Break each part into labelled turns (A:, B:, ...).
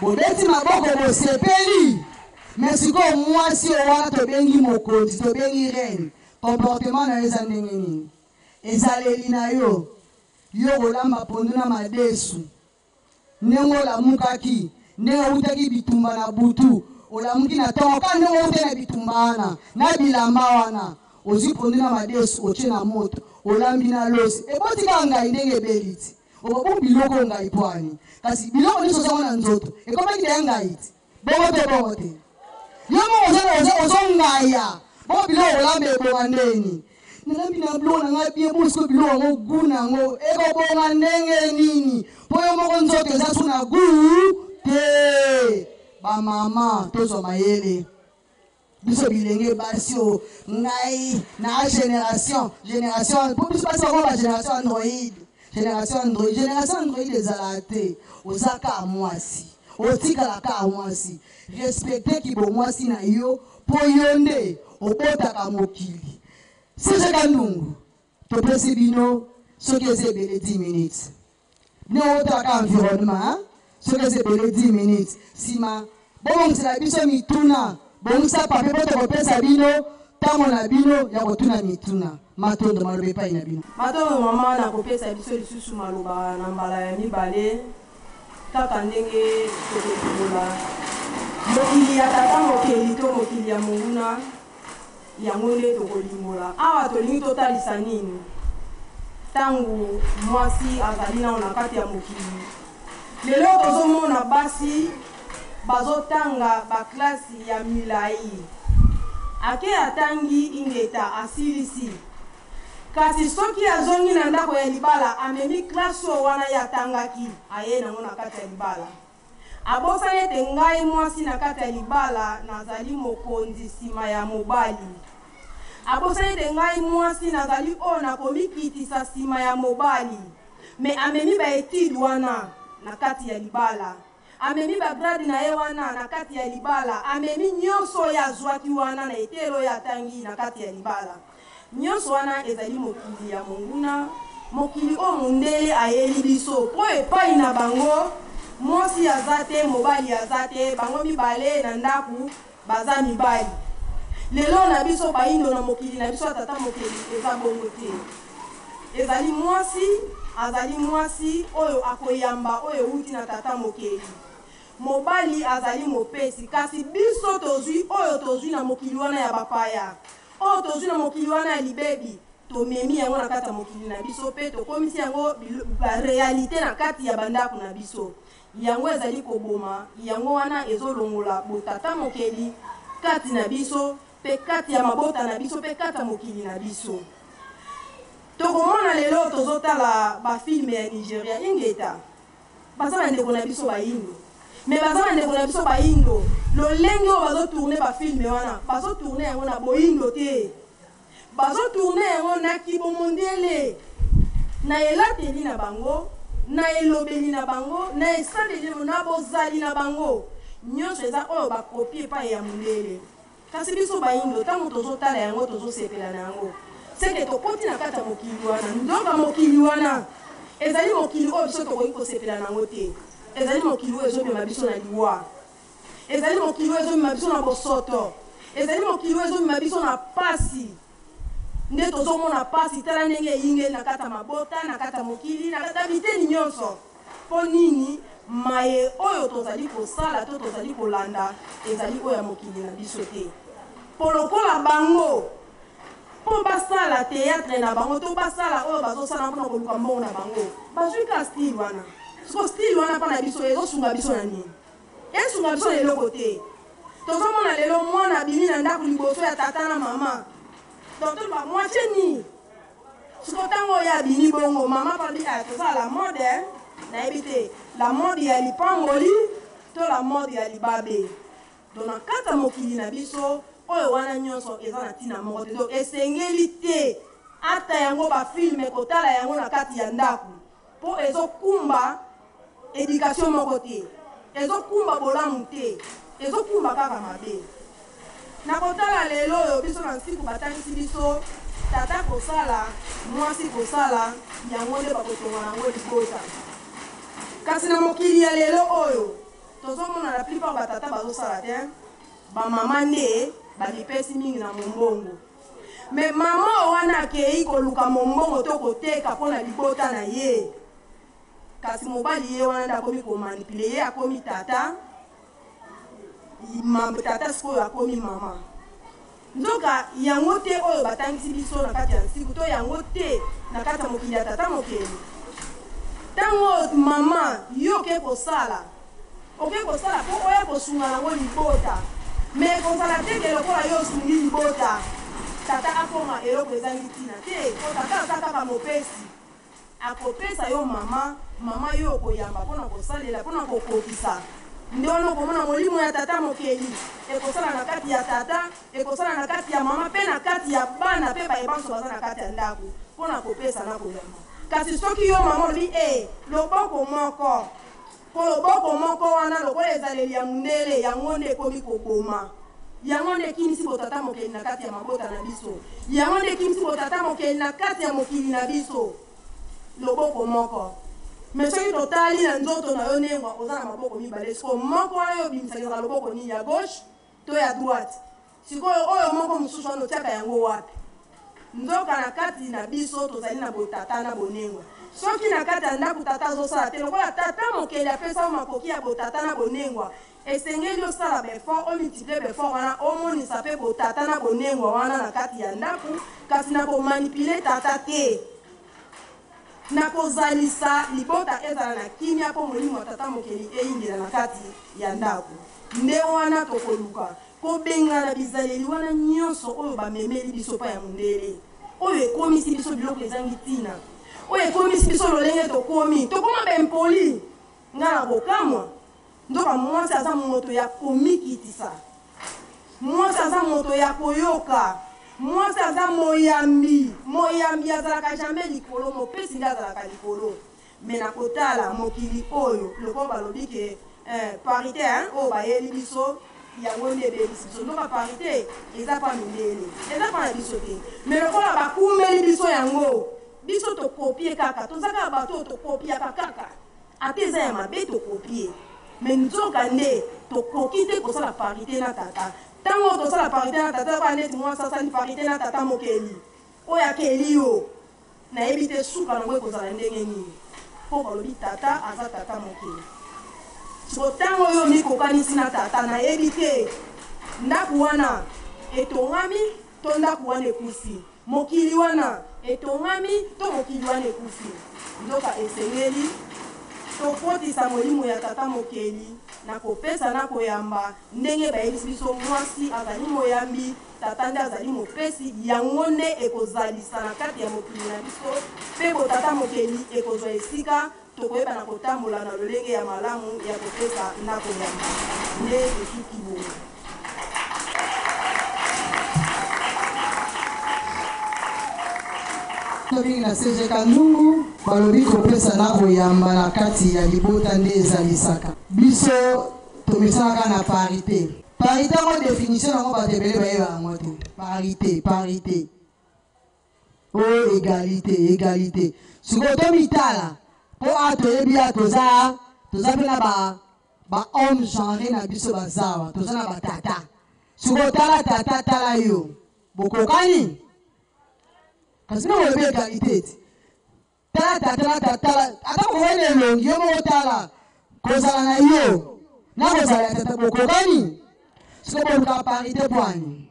A: bobeti maboko bosepeli. Mais si comme moi si on va te bengi mokonzi, te bengi reine, comportement na eza ndenge nini? Ezaleli na yo. Yo rolamba ponduna madesu. Nengo la mukaki, nengo utaki bitumba na butu. Olamuki na tonka nengo ute na bitumbana, na bilamba wana. Ozi ponduna madesu, oche na moto, olambi na losi. E boti kanga indenge beliti. Obo biloko ngai pwani. Kasi biloko niso zango na nzoto. E koma kide ngai iti. Bongote. Yomo ozongaya. Bo biloko olambe ebongandeni. Nalambi na blo na ngai bien bosko biloko ngo guna ngo. Eko bonga ndenge nini. Po yo moko nzoto eza suna gu te. Ba mama tozo mayele. Biso bilenge basio ngai na génération pour biso basi ba génération Android. Génération Android ezalate. Ozaka mwasi. Otikala ka mwasi. Respecter ki bo mwasi na yo po yonde obotaka mokili. Si Kandungu, to pesi bino, ce que c'est belé 10 minutes. Ne otaka environnement, ce que c'est belé 10 minutes. Sima, bon c'est la biso mituna, bon ça papé poto pesa bino, tango na bino ya kotuna mituna. Matondo malobe pa ina bino.
B: Matondo mama na kopesa biso lisusu maloba na mbala ya mibale. Kaka ndenge tokobola. Mokili ya tata mokeli to mokili ya monguna. Yango nde tokolimola awa tolingi totalisa nini tangu mwasi azali nao na kati ya mokili lelo tozomona basi bazotanga baklasi ya milai ake atangi ingeta asilisi kasi soki azongi na ndako ya libala amemi klasi wana yatangaki aye nango na kati ya libala abosani ete ngai mwasi na kati ya libala nazali mokonzi nsima ya mobali abosani ete ngai mwasi nazali oyo nakomikitisa nsima ya mobali me amemi baetide wana na kati ya libala amemi bagrade na ye wana na kati ya libala amemi nyonso oyo azwaki wana na etelo oyo atangi na kati ya libala nyonso wana ezali mokili ya monguna mokili oyo mondele ayeli biso po epai na bango mwasi aza te mobali aza te bango mibale na ndaku baza mibali lelo na biso baindo na mokili na biso atata mokili eza bongo te ezali mwasi oyo akoyamba oyo uti na tata mokili mobali azali mopesi kasi biso tozwi oyo tozwi na mokili wana ya bapaya oyo tozwi na mokili wana ya libebi tomemi yango na kati ya mokili na biso pe tokomisi yango barealité na kati ya bandako na biso yango ezali koboma yango wana ezolongola botata mokeli kati na biso pe kati ya mabota na biso pe kati ya mokili na biso tokomona lelo tozotala bafilme ya Nigeria ingeta baza bandeko na biso bayindo me baza bandeko na biso bayindo lolenge oyo bazotourne bafilme wana bazotourne yango na boyindo te bazotourne yango na kibomondele na elateli na bango na elobeli na bango na esaleli na bozali na bango nyonso eza oyo bakopie epai ya mondele kasi biso bayindo ntango tozotala yango tozosepela na yango seke tokoti na kati ya mokili wana nzoka mokili wana ezali mokili oyo biso tokoki kosepela nango te ezali mokili oyo ezomema biso na liwa ezali mokili oyo ezomema biso na bosoto ezali mokili oyo ezomema biso na pasi nde tozomona pasi tala ndenge eyingeli na kati ya mabota na kati ya mokili na kati ya biteni nyonso mpo nini maye oyo tozali kosala to tozali kolanda ezali oyo ya mokili na biso te mpo lokola bango mpo basala théâtre na bango to basala oyo bazosala mpona koluka mbongo na bango bazwi ka style wana siko style wana mpa na biso ezosunga biso na nini esunga biso na eloko te tozomona lelo mwana abimi na ndako liboso ya tata na mama donc ba moitié ni siko ntango oyo abimi bongo mama pabi tozala la mode nayebi te la mode ya lipamboli to la mode ya libabe donc na kati ya mokili na biso oyo wana nyonso eza na ntina moko te donc esengeli te ata yango bafilme kotala yango na kati ya ndako mpo ezokumba éducation moko te ezokumba bolamu te ezokumba kaka mabe na kotala lelo oyo biso na nsiku batangisi biso tata kosala mwasi kosala yango nde bakotonga nango libota kasi na mokili ya lelo oyo tozomona effort batata bazosala te bamama nde balipesi mingi na mombongo me mama wana akei koluka mombongo to koteka mpona libota na ye kasi mobali ye wana nde akomi komanipule ye akomi tata tata sikoyo akomi mama nzoka yango te oyo batangisi biso na kati ya nsiku to yango te na kati ya mokili ya tata mokeli ntango mama yo oke kosala mpo oya kosunga yango libota me kozala teke lokola yo osungi libota tata akoma eloko ezangi ntina te po tata aza kaka mopesi akopesa yo mama yo okoyamba mpona kosalela mpona kokokisa nde wana okomona molimo ya tata mokeli ekosala na kati ya tata ekosala na kati ya mama mpe na kati ya bana mpe bayebanso baza na kati ya ndako mpona kopesa na koyamba kasi soki yo mama olobi loboko moko po loboko moko wana lokola ezaleli ya mondele yango nde ekomi koboma yango nde ekimisi botata mokeli na kati ya mabota na biso yango nde ekimisi botata mokeli na kati ya mokili na biso loboko moko me soki totali na nzoto na yo nengwa oza na maboko mibale sikoyo moko wana yo obimisakisa loboko nini ya gauche to ya droite sikoyo oyo moko mosusu wana otiaka yango wapi nzoka na kati na biso tozali na botata na bonengwa soki na kati ya ndako tata azosala te lokola tata mokeli apesa makoki ya botata na bonengwa esengeli osala befort omultiplie befort wana omonisa mpe botata na bonengwa wana na kati ya ndako kasi na komanipule tata te na kozalisa libota ezala na kimia mpo molimo ya tata mokeli eyingela na kati ya ndako nde wana tokoluka kobengana bizaleli wana nyonso oyo bamemeli biso pa ya mondele oyo ekomisi biso biloko ezangi ntina oyo ekomisi biso lolenge tokoma bempoli nga na kokamwa ndoka mwasi aza moto ya komikitisa mwasi aza moto ya koyoka mwasi aza moyambi azalaka jamai likolo mopesi nde azalaka likolo me na kotala mokili oyo lokola balobi ke parité oyo bayeli biso yango nde ebebisi biso ndoka parité eza pa mindele eza pa na biso te me lokola bakumeli biso yango biso tokopie kaka toza kaka bato oyo tokopiaka kaka ate eza ya mabe tokopie me nzoka nde tokoki te kosala parité na tata ntango tosala parité na tata kaka neti mwasi asali parité na tata mokeli oyo akeli yo nayebi te suka nango ekozala ndenge nini mpo balobi tata aza tata mokeli so ntango oyo mikokanisi na tata nayebi te ndako wana etongami to ndako wana ekufi mokili wana etongami to mokili wana ekufi nzoka esengeli tokotisa molimo ya tata mokeli na kopesa na koyamba ndenge bayebisi biso mwasi azali moyambi tata nde azali mopesi yango nde ekozalisa na kati ya mokili na biso mpe botata mokeli ekozwa esika tokoyeba na kotambola na lolenge ya malamu ya kopesa na koyamba nde esuki boye
A: tobi na CG Kandungu balobi kopesa na koyamba na kati ya libota nde ezalisaka biso tomesanaka na parité parité yango définition yango bato ebele bayeba yango te parité o égalité sikoyo tomitala mpo a toyebi ya toza mpe na bahomme genre na biso bazawa toza na batata sikoyo tala tata tala yo bokokani kasi na olobi égalité te tala tata ata kokoyena elongi yo moko tala kozala na yo na kozala ya tata bokokani sikoyo boluka parité bwani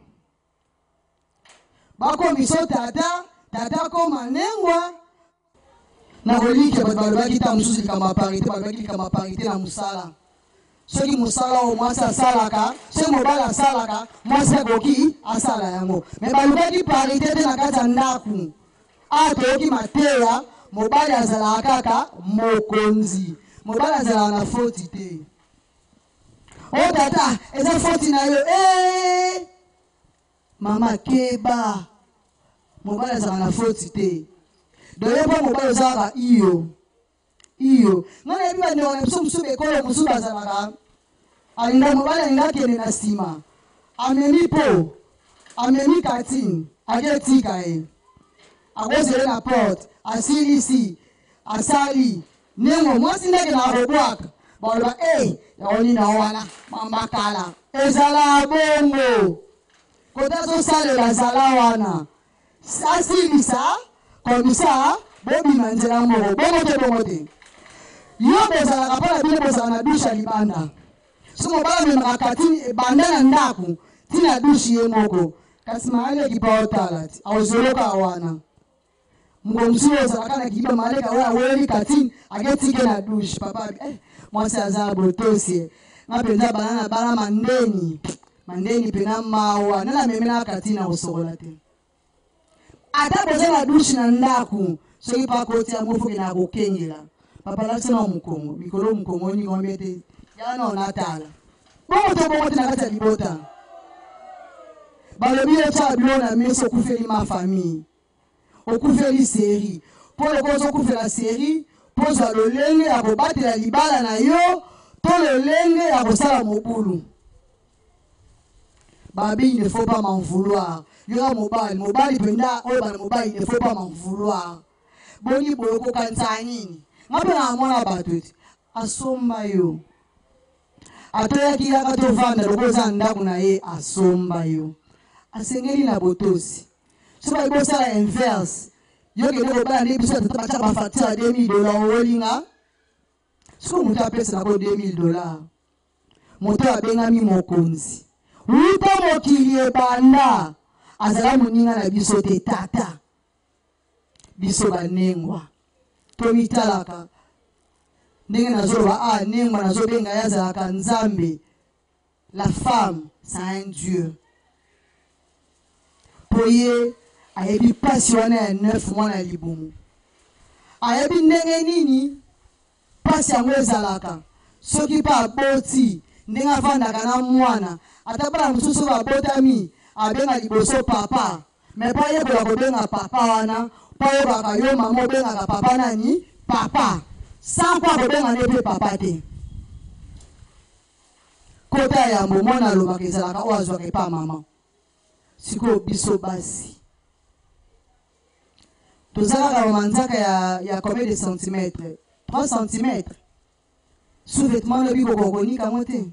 A: bakomiso tata koma nengwa na kolike bato balobaki ta mosusu likambo ya parité balobaki likambo ya parité na mosala soki mosala oyo mwasi asalaka soki mobali asalaka mwasi akoki asala yango me balobaki parité te na kati ya ndako a toyoki mateya mobali azalaka kaka mokonzi mobali azalaka na foti te o tata eza foti na yo mama keba mobali azalaka na foti te doye mpo mobali ozalaka iyo nga nayebi bandeko na biso mosusu bekolo mosusu bazalaka alinga mobali alinga akende na nsima amemi katine aketika ye akozele na porte asilisi asali nengo mwasi ndeke na kobwaka baloba yango nina wana Mambakala. Ezala bongo. Kota so sale la zala wana. Ça c'est ça. Comme ça, bobi manzela moko. Bongo te. Yo bozala kapala bile bozala na douche libanda. Somo bala me makati banda na ndaku. Tina douche ye moko. Kasi maale kipa otalati. Awzoloka wana. Mgomsuo zakana kiba maleka wewe katini agetike na douche papa moi c'est azabo tosie ngapenza banana bana mandeni pena mawa nana memena katina osokola te ata boza na douche na ndaku soki pa koti amofu ke na kokengela papa la tsena mukongo mikolo mukongo ni ngombe te yana onatala bongo te na kati ya libota balobi eta bilona meso kufeli ma famille okufeli série pour le cause okufela série poza lolenge ya kobatela libala na yo to lolenge ya kosala mobulu babi il ne faut pas m'en vouloir yoka mobali penda oyo bana mobali il ne faut pas m'en vouloir boni boyoko kanisa nini ngape na mona bato eti asomba yo atoyaki yaka tovanda lokoza ndako na ye asomba yo asengeli na botosi soba ibosala inverse yoke ndeko bana ne biso tata ba facture à $2000 olinga siko mutu apesa nako $2000 moto abengami mokonzi wuta mokili ebanda azala moninga na biso te tata biso banengwa tomitalaka ndenge nazoloba nengwa nazobenga ye azalaka nzambe la femme c'est un dieu poye ayebi pasi wana ya 9 mois na libumu ayebi ndenge nini pasi yango ezalaka soki pa aboti ndenge avandaka na mwana ata bana mosusu babotami abenga liboso papa me mpo ayekola kobenga papa wana mpo ayebaka yo mama obengaka papa nani papa sans kwa kobenga nde mpe papa te kota ya yambo mwana alobaka ezalaka oyo azwaka epa mama sikoyo biso basi tozalaka manzaka ya combien de centimètres 3 centimètres sous-vêtement lobi kokokonika mo te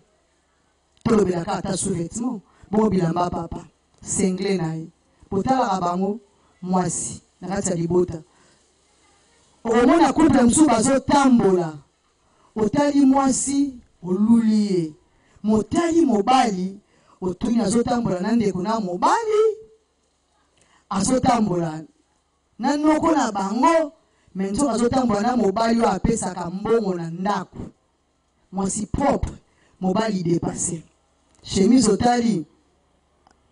A: tolobelaka ata sous-vêtement bongo bilamba papa sengle na ye botalaka bango mwasi na kati ya libota okomona couple mosusu bazotambola otali mwasi oluli ye motali mobali otuni azotambola na ndeko na mobali azotambola na noko na bango me nzoka azotambola na mobali oyo apesaka mbongo na ndako mwasi propre mobali dépassé chemise otali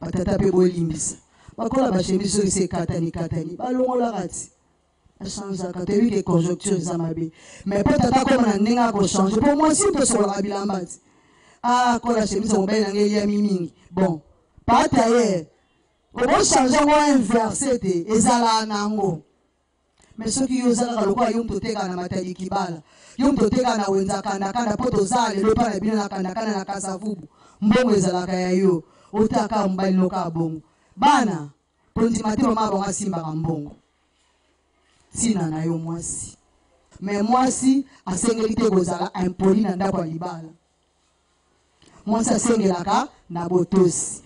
A: batata mpe bolimbisa bakola bachemise soki se ekatani balongolaka ti achangeaka toyebi ke conjoncture eza mabe mais mpo tata koma na ndenge akochange mpo mwasi tosolaka bilamba ti kola chemise mobali nange eliami mingi bon pata ye obochange yango inverse te ezalaka nango mais soki yo ozalaka lokola yo moto oteka na matali kibala yo moto oteka na wenza kandakanda mpo tozala lelo epa na bino na kandakanda na kasavubu mbongo ezalaka ya yo otaka mobali noka bongo bana pondima te mama bango asimbaka mbongo ntina na yo mwasi mais mwasi asengeli te kozala impoli na ndako ya libala mwasi asengelaka na botosi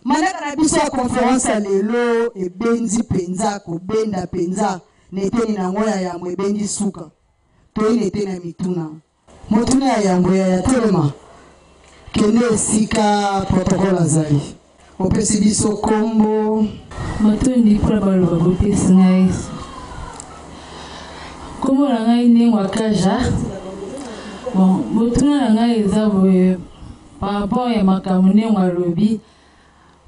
A: manaka na biso ya conférence ya lelo ebendi mpenza kobenda mpenza na eteni nango ya yambo ebendi suka toyi na eteni ya mituna motuna ya yambo ya telema kende esika protocole azali opesi biso kombo
C: matondi mpona baloba bopesi ngai kombo na ngai ndenge wakaja bon motuna na ngai eza boye par rapport ya makambo ndenge alobi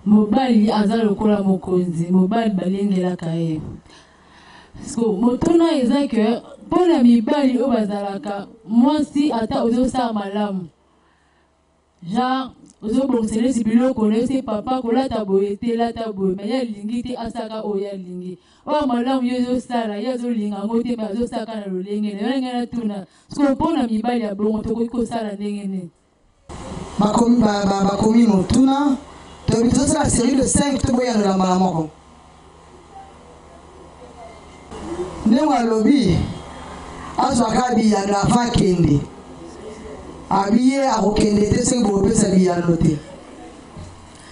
C: mobali aza lokola mokonzi mobali balengelaka ye so motuna eza ke mpona mibali oyo bazalaka mwasi ata ozosala malamu genre ozobongisela esi biloko na yo se papa kolata boye te lata boye me ye alingi te asaka oyo alingi oyo malamu yo ezosala ye azolinga yango te me azosaka na lolenge na yo ndenge natuna so mpona mibali ya bongo tokoki kosala ndenge nini
A: bakomi motuna toyebi tozosala série de 5 toboyanola mbala moko ndenge alobi azwaka biyano ava kende Habillé à Rokende, c'est que vous pouvez bien noter.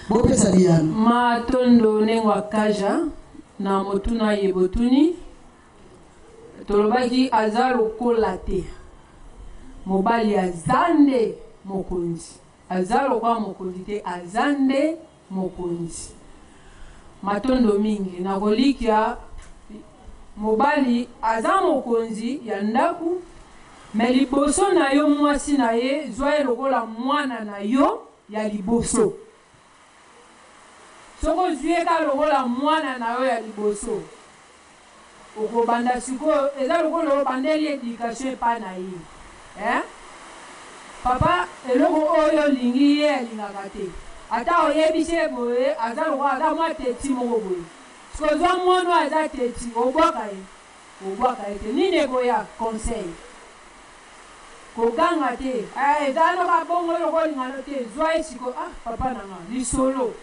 A: Vous pouvez bien.
D: Ma tondo nengwa kaja na motuna yebotuni. Tolobaki azalo kolate. Mobali azande mokonzi. Azalo kwa mokonzi te azande mokonzi. Matondo mingi na kolikia mobali aza mokonzi ya ndaku me liboso na yo mwasi na ye zwa lokola mwana na yo ya liboso. Soko zwieka lokola mwana na yo ya liboso. Okobanda sikoyo eza lokola obandeli éducation epa na ye. Papa eloko oyo lingi ye alingaka te. Ata oyebise boye aza lokola aza mwa teti moko boye. Siko zwa mwono aza teti obwaka ye. Obwaka ye te. Nini ekoya conseil. Koganga te. Eza noka bongo lokola lingano te. Zwa ye siko papa nanga lisolo.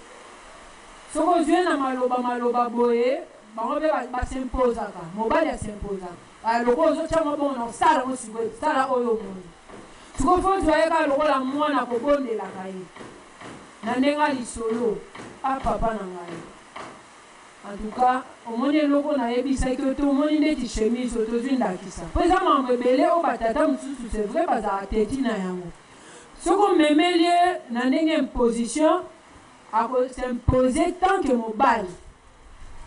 D: Soko zwe na maloba boye. Bango be bas'impozaka. Mobali as'impozaka. Loko ozotyama bongo na osala mo sikoyo. Sala oyo moni. Siko fo zwayeka lokola mwana kobondelaka ye. Na ndenga lisolo. Papa na ngai. En tout cas, au moins loko na yebisa que tout le monde ndeti chemise autozwi ndakisa. Po eza mambo ebele o batata mususu c'est vrai bazala teti na yango. Soko memelie na ndenge imposition ako s'imposer tant que mobali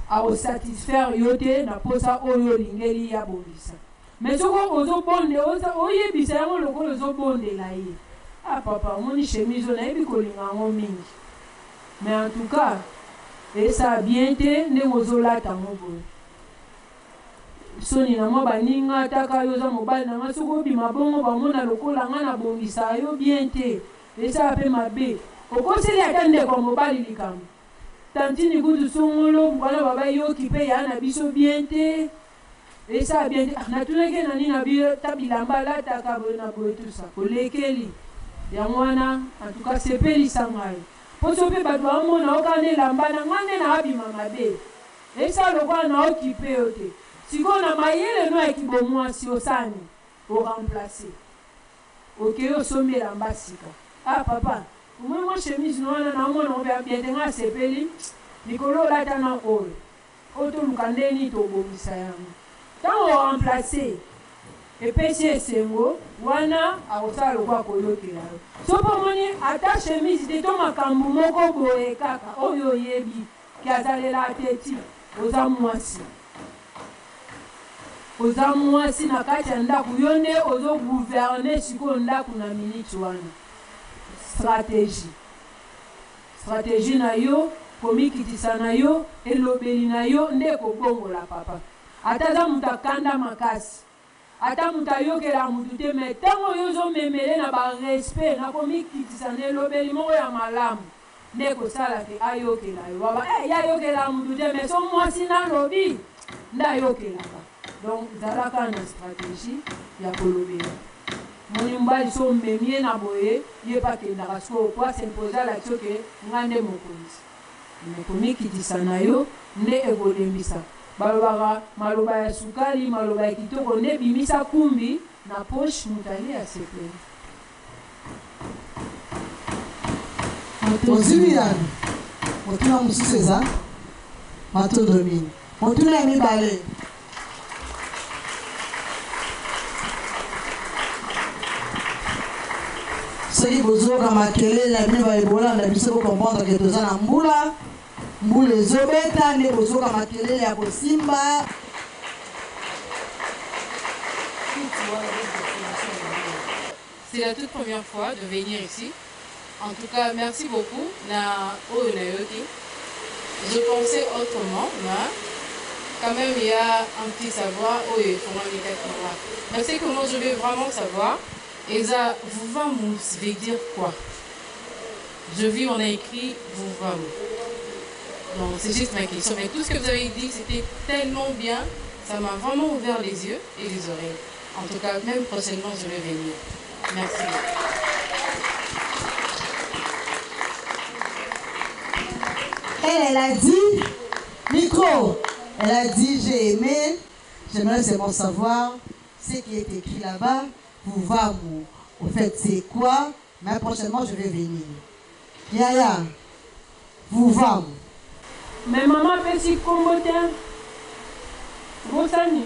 D: ako satisfaire yote na posa oyo lingeli ya bobisa. Mais soko ozobonde oyebisa yango lokolo ozobondela ye. Papa, omoni chemise na yebi kolinga yango mingi. Mais en tout cas, et ça bien te ne mozolata ngobo. Soni na mo baninga taka yo za mobali na nga soko bima bongo bamona lokola nga na bongisa yo bien te. Et ça pe mabe. Okoseli atande ko mobali likambo. Tantini kudu songolo bwana baba yo kipe ya na biso bien te. Et ça bien te na tuneke na nina bio tabilamba la taka bona boye tout ça. Kolekeli. Ya mwana en tout cas c'est pelisanga. Posope badwa mona okane lambana ngane na abima mabe. Esa lokwa na okipe yote. Siko na mayele no ekibomwa si osani o remplacer. Okeyo sombe lambasika. Papa, moi chemise no na mona obe bien nga sepeli. Nikolo lata na oyo. Oto lukandeni to bomisa yango. Tango o remplacer epesi esengo wana akosala lokwa koyokela yo. Sopo moni ata chemise te to makambo moko boye kaka oyo oyebi ki azalela teti oza mwasi na kati ya ndako yo nde ozoguverne sikoyo ndako na miniti wana. Stratégie na yo komikitisa na yo elobeli na yo nde kobongola papa. Ata za mutu akanda makasi ata mutu ayokela mutu te me ntango yo ozomemele na barespect na komikitisa na elobeli moko ya malamu nde kosala te ayokela yo baba yayokela mutu te me so mwasi nalobi nde ayokelaka. Donc zalaka na stratégie ya kolobela moni mbali so memie na boye ye pa kendaka siko kwa s'imposer la tioke nga nde mokonzi me komikitisa na yo nde ekolembisa. Balobaka maloba ya sukali maloba ya kitoko nde bimisa kumbi na poche mutali ya sepeli.
A: Ozibiyani motuna mususu eza matondo mingi motuna ya mibale soki bozoka makelele na bino baebolanda biso bokomprendre ke toza na mbula ezobeta nde bozoka makelele ya kosimba.
E: C'est la toute première fois de venir ici. En tout cas, merci beaucoup. Je pensais autrement, mais quand même, il y a un petit savoir. Mais c'est que moi, je veux vraiment savoir. Et ça, vous veut dire quoi? Je vis, on a écrit vous va. Donc, c'est juste ma question. Mais tout ce que vous avez dit, c'était tellement bien. Ça m'a vraiment ouvert les yeux et les oreilles. En tout cas, même prochainement, je vais venir. Merci.
A: Elle a dit, micro, elle a dit, j'ai aimé, j'aimerais seulement savoir ce qui est écrit là-bas, vous va, au fait, c'est quoi? Mais prochainement, je vais venir. Yaya, vous vend.
D: Mais maman fait si combattant. Vous savez.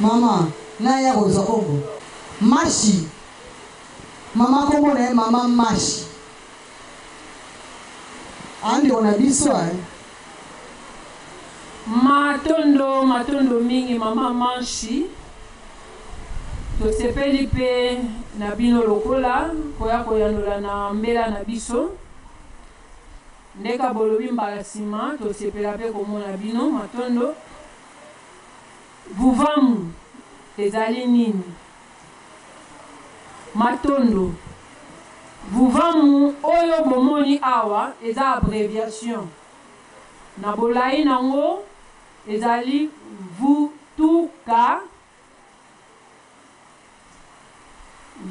A: Maman, Naya Rosakombo. Machi. Maman Kombo na maman Machi. Andi on a dit ça.
D: Matondo mingi maman Machi. To sepeli pe na bino lokola koya koyandola na mbela na biso. Ndeka bolobi mbala sima to sepela pe komona bino matondo. Vuvamu ezali nini? Matondo. Vuvamu oyo bomoni awa eza abréviation. Na bolai nango ezali vutuka.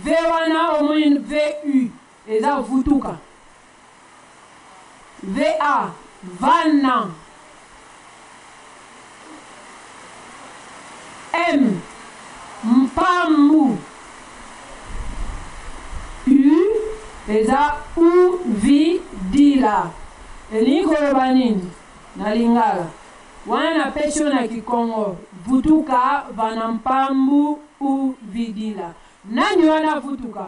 D: V wana omoni VU eza vutuka. VA vana. M mpambu. U eza uvidila. Eni koloba nini na lingala wana na pesho na kikongo vutuka vana mpambu uvidila. Nani wana vutuka?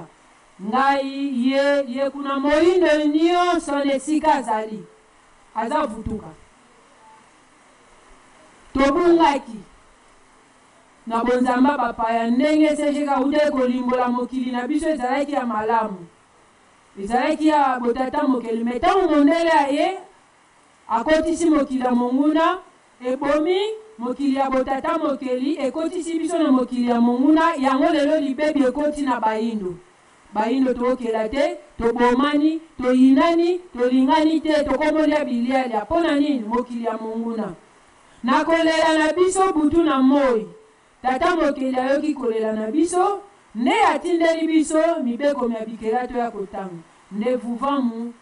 D: Ngai ye kuna moindo nyonso nesika azali aza vutuka. Tobungaki na bonzamba bapaya ndenge sejeka ude kolimbola mokili na biso ezalaki ya malamu. Ezalaki ya botata mokeli metango mondele aye akotisi mokili ya monguna ebomi mokili ya botata mokeli ekotisi biso na mokili ya monguna yango lelo libebi ekoti na baindo. Baindo tookela te, tobomani, toyinani, tolingani te, tokomolia biliali apona nini mokili ya monguna. Na kolela na biso butu na moi. Tata mokeli ayoki kolela na biso, ne atindeli biso mibeko miabikela to ya kotanga. Ne vuvamu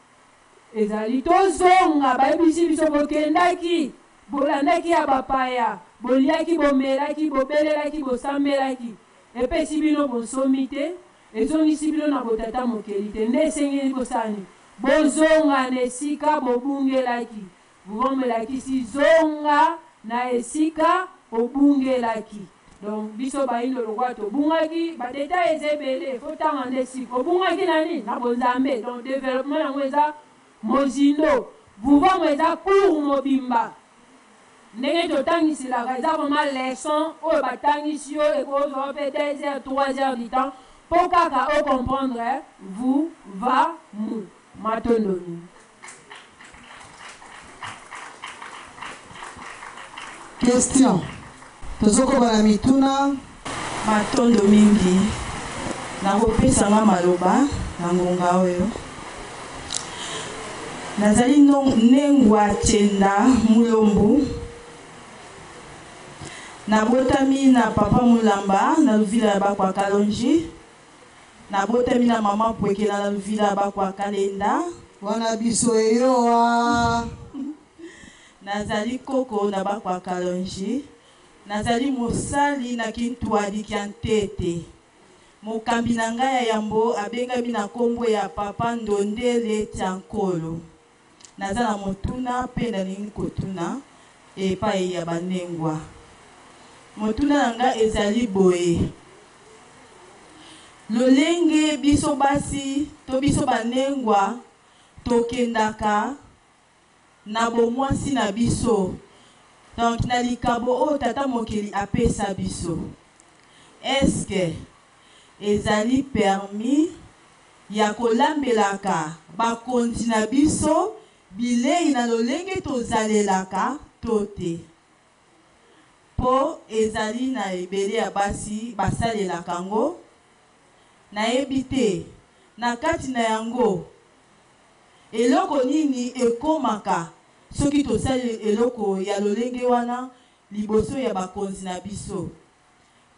D: ezali tozonga bayebisi biso bokendaki, bolandaki ya bapaya, boliaki, bomelaki, bobelelaki, bosambelaki. Epesi bino bonsomi te, ezongisi bino na botata mokeli te. Nde esengeli kosani bozonga na esika bobungelaki. Vuvomelaki si zonga na esika obungelaki. Donc biso baindo lokwa tobungaki badeta ezebele fotanga ndesika obungaki nani na bonzambe. Donc développement yango eza mozindo. Vuvomo eza cours mobimba. Ndenge totangisilaka eza vraiment leçon oyo batangisi yo ekozwa pe 2 heures 3 heures du temps po kaka o comprendre vous va mu matondo.
A: Question. Tozoko bana mituna
B: matondo mingi nakopesa nga maloba na ngonga oyo. Nazali nengwa Tenda Mulombu. Nabotami na papa Mulamba na luvila ya bakwa Kalonji. Nabotami na mama Pwekela na luvila ya bakwa Kalenda.
A: wana biso eyoa.
B: Nazali koko na bakwa Kalonji. Nazali mosali na Kintwadi Kiantete. Mokambi na ngai ya yambo abengami na kombo ya papa Ndondele Tiankolo. Nazala motuna pe nalingi kotuna epai ya banengwa. Motuna nanga ezali boye. Lolenge biso basi to biso banengwa tokendaka na bomwasi na biso. Donc na likabo o tata mokeli apesa biso. Est-ce que ezali permis ya kolambelaka bakonzi na biso bilei na lolenge tozalelaka tote? Po ezali na ebele ya basi basalelaka ngo nayebi te na kati na yango eloko nini ekomaka soki tosali eloko ya lolenge wana liboso ya bakonzi na biso.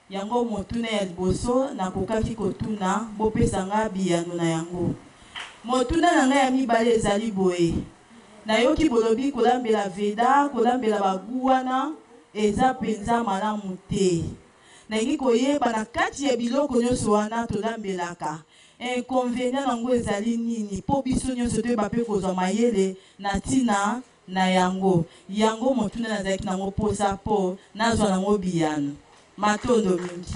B: Yango motuna ya liboso nakokaki kotuna bopesa nga biyano na yango. Motuna na nga ya mibale ezali boye. Nayoki bolobi kolambela veda, kolambela bagu wana eza penza malamu te. nalingi koyeba na kati ya biloko nyonso wana tolambelaka inconvénient nango ezali nini mpo biso nyonso toyeba mpe kozwa mayele na ntina na yango motuna nazalaki nango posa mpo nazwa nango biyano matondo mingi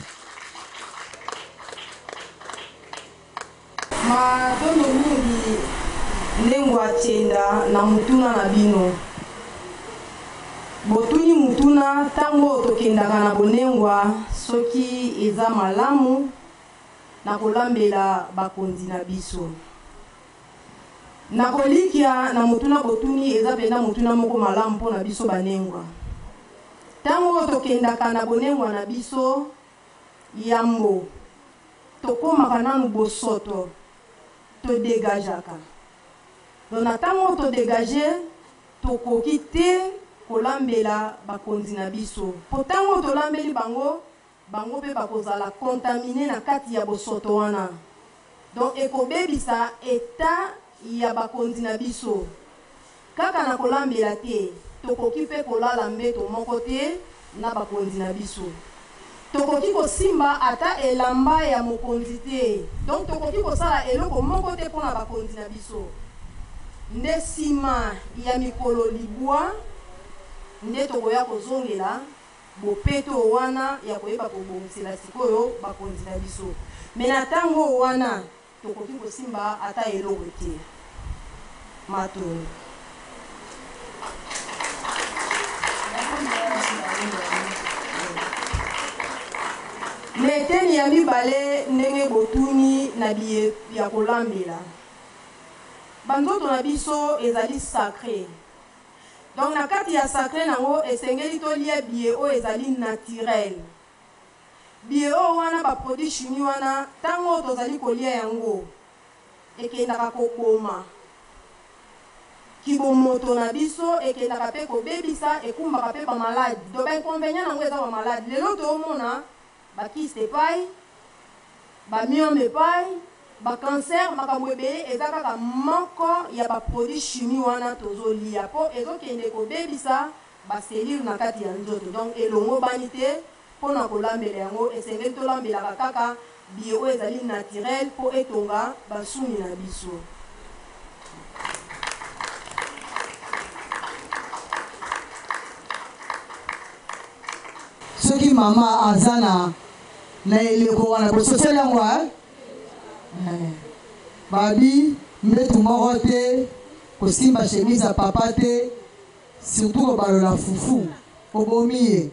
B: matondo mingi ndenge atienda na mutuna na bino botuni mutuna ntango tokendaka na bonengwa soki eza malamu na kolambela bakonzi na biso na kolikia na mutuna botuni eza penda mutuna moko malamu mpo na biso banengwa ntango tokendaka na bonengwa na biso yambo tokomaka nanu bosoto todegajaka don na ntango todegage tokoki te kolambela bakonzi na biso po ntango tolambeli bango mpe bakozala kontamine na kati ya bosoto wana donc ekobebisa eta ya bakonzi na biso kaka na kolambela te tokoki mpe kolala mbeto moko te na bakonzi na biso tokoki kosimba ata elamba ya mokonzi te donc tokoki kosala eloko moko te mpona bakonzi na biso nde nsima ya mikolo libwa nde tokoya kozongela bopeto wana ya koyeba kobongisela sikoyo bakonzi na biso me na ntango wana tokoki kosimba ata eloko te matoni meteni ya mibale ndenge botuni na biye ya kolambela banzoto na biso ezali sacré donc na kati ya sacré nango esengeli tolia biye oyo ezali naturel biye oyo wana baproduit chimie wana ntango tozali kolia yango ekendaka koboma kibomoto na biso ekendaka mpe kobebisa ekumbaka mpe bamaladi do bainconvénient nango eza bamaladi lelo toomona bakiste epai bamiome epai bacancer makambo ebele eza kaka moko ya baproduit chimie wana tozolia mpo ezokende kobebisa baselile na kati ya nzoto donc elongo bani te mpona kolambela yango esengeli tolambelaka kaka biye oyo ezali naturel mpo etonga basuni na biso
A: soki mama aza na eleko wana bososeli yango babi mbetu moko te kosimba chemise ya papa te surtout kobalola fufu obomi ye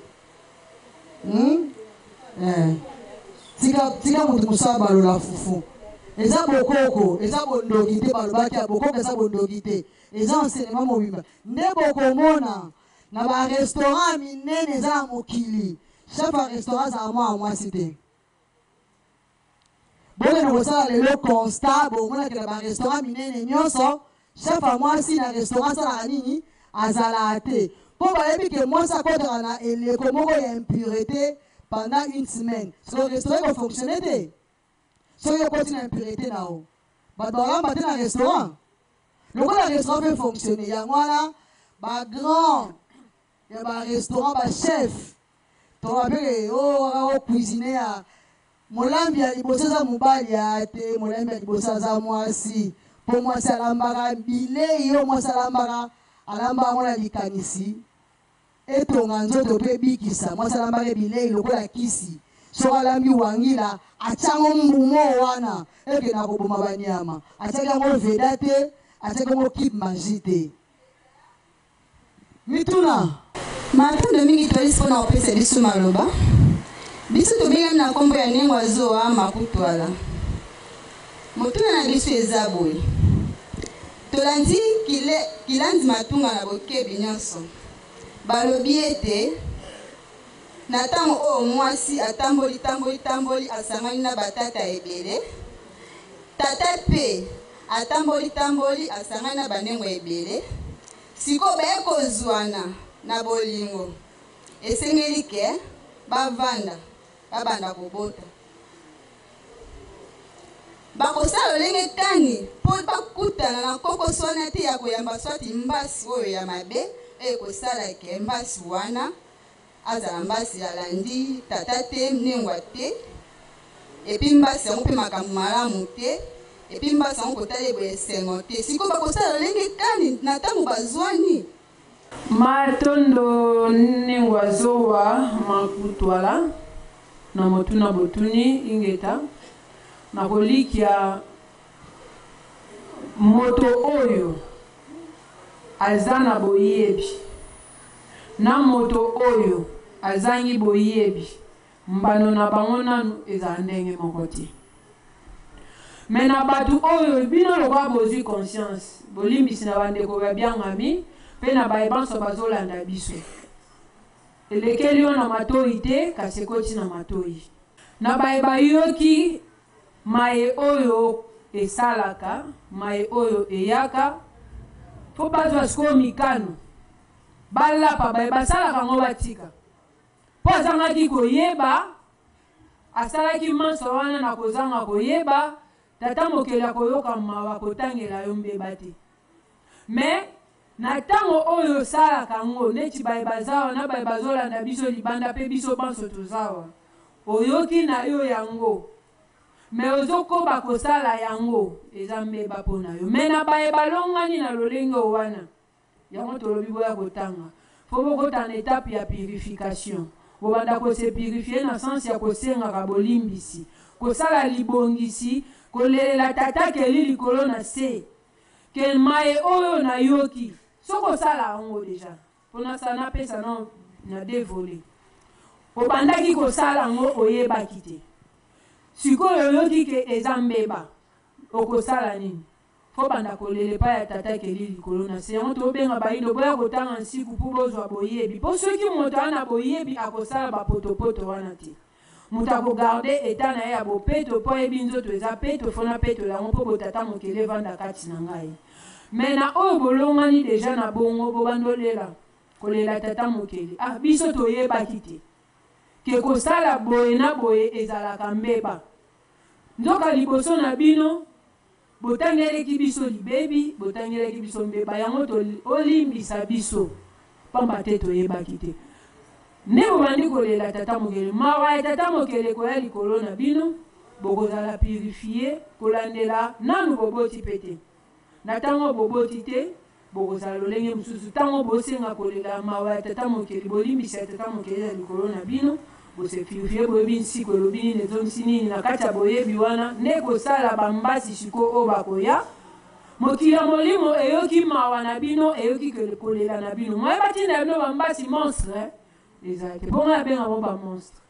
A: tika moto mosusu abalola fufu eza bokoko eza bondoki te balobaki ya bokoko eza bondoki te eza enseignement mobimba nde bokomona na barestaurant minene eza na mokili chef ya restaurant azala mwa mwasi te bokende kosala lelo constat bomonaki na barestaurant minene nyonso chef ya mwasi na restaurant asalaka nini azala te mpo bayebi ke mwasi akotaka na eleko moko ya impureté pendant une semaine soki restaurant ekofonctionne te soki ekoti na impureté na o bato balamba te na restaurant lokola restaurant mpe fonctionne yango wana bagrand ya barestaurant bachef tokapeke okuisine ya molambi ya liboso eza mobali ya te molambi ya liboso aza mwasi mpo mwasi alambaka bilei yo mwasi alambaka yango na likanisi etonga nzoto mpe ebikisa mwasi alambaka bilei lokola kisi soki alambi wangila atiango mbumo wana ekenda koboma banyama atiaki yango veda te atiaki yango kipe mangi te mituna
F: matondo mingi toyesi mpona kopesa biso maloba biso tobengami na nkombo ya ndenge azowa makutwala motuna na biso eza boye tolandi kilandi matunga na bokebi nyonso balobi ete na ntango oyo mwasi atamboli asangani na batata ebele tata mpe atamboli asangani na bandengo ebele sikoyo baye kozwana na bolingo esengeli ke babanda kobota bakosala lolenge kani mpo bakutana na kokoso wana te ya koyamba swati mbasi oyo ya mabe ekosala ke mbasi wana azala mbasi alandi tata te mnengwa te epi mbasi yango mpe makambo malamu te epi mbasi yango kotala eboye esengo te sikoyo bakosala lolenge kani na ntango bazwani
D: matondo nengwa zowa makutwala na motuna botuni ingeta nakolikia moto oyo aza na boyebi na moto oyo azangi boyebi mbano na bango nanu ezala ndenge moko te me na bato oyo bino lokwa bozwi conscience bolimbisi na bandeko babyangami mpe na bayebanso bazolanda biso elekeli yo na matoi te kasi ekoti na matoi na bayeba yoki maye oyo esalaka maye oyo eyaka fo bazwa sikoyo mikano balapa basalaka ngo batika mpo azangaki koyeba asalaki manso wana na kozanga koyeba tata mokeli akoyoka mawa kotangela yo mbeba te me na ntango oyo osalaka ngo neti bayeba zawa na bayeba zolanda biso libanda mpe biso banso tozawa oyoki na yo yango me ozokoba kosala yango eza mbeba mpo na yo me na bayeba longani na lolenge wana yango tolobi boya kotanga fo bokota na etape ya purification bobanda kose purifie na sansi ya kosengaka bolimbisi kosala libongisi kolelela tata keli likolo na se ke maye oyo nayoki soko osala yango deja mpona sa napesa na devole obandaki kosala yango oyebaki te sikoyo oyoki ke eza mbeba okosala nini fo banda kolele pa ya tata keli likolo na se yango tobenga bayindo boya kotanga nsiku mpo bozwa boyebi mpo soki moto ana boyebi akosala bapotopoto wana te moto akogarde eta na ye ya bopeto mpo yebi nzoto eza peto fona peto yango mpo botata mokele evanda kati na ngai me na oyo bolongani deja na bongo bobandolela kolela tata mokele biso toyebaki te ke kosala boye na boye ezalaka mbeba nzoka liboso na bino botangeleki biso libebi botangeleki biso mbeba yango olimbisa biso pamba te toyebaki te nde bobandi kolela tata mokele mawa ya tata mokele koya likolo na bino bokozala purifie kolandela nanu boboti mpe te na ntango boboti te bokozala lolenge mosusu ntango bosenga kolela mawa ya tata mokele bolimbisa ya tata mokele ya likolo na bino bose purifie boyebi nsiko elobi nini ezongisi nini na kati ya boyebi wana nde kosala bambasi siko oyo bakoya mokili ya molimo eyoki mawa na bino eyoki kolela na bino moyeba tinda bino bambasi monstre ezala te mpongo yabenga mo bamonstre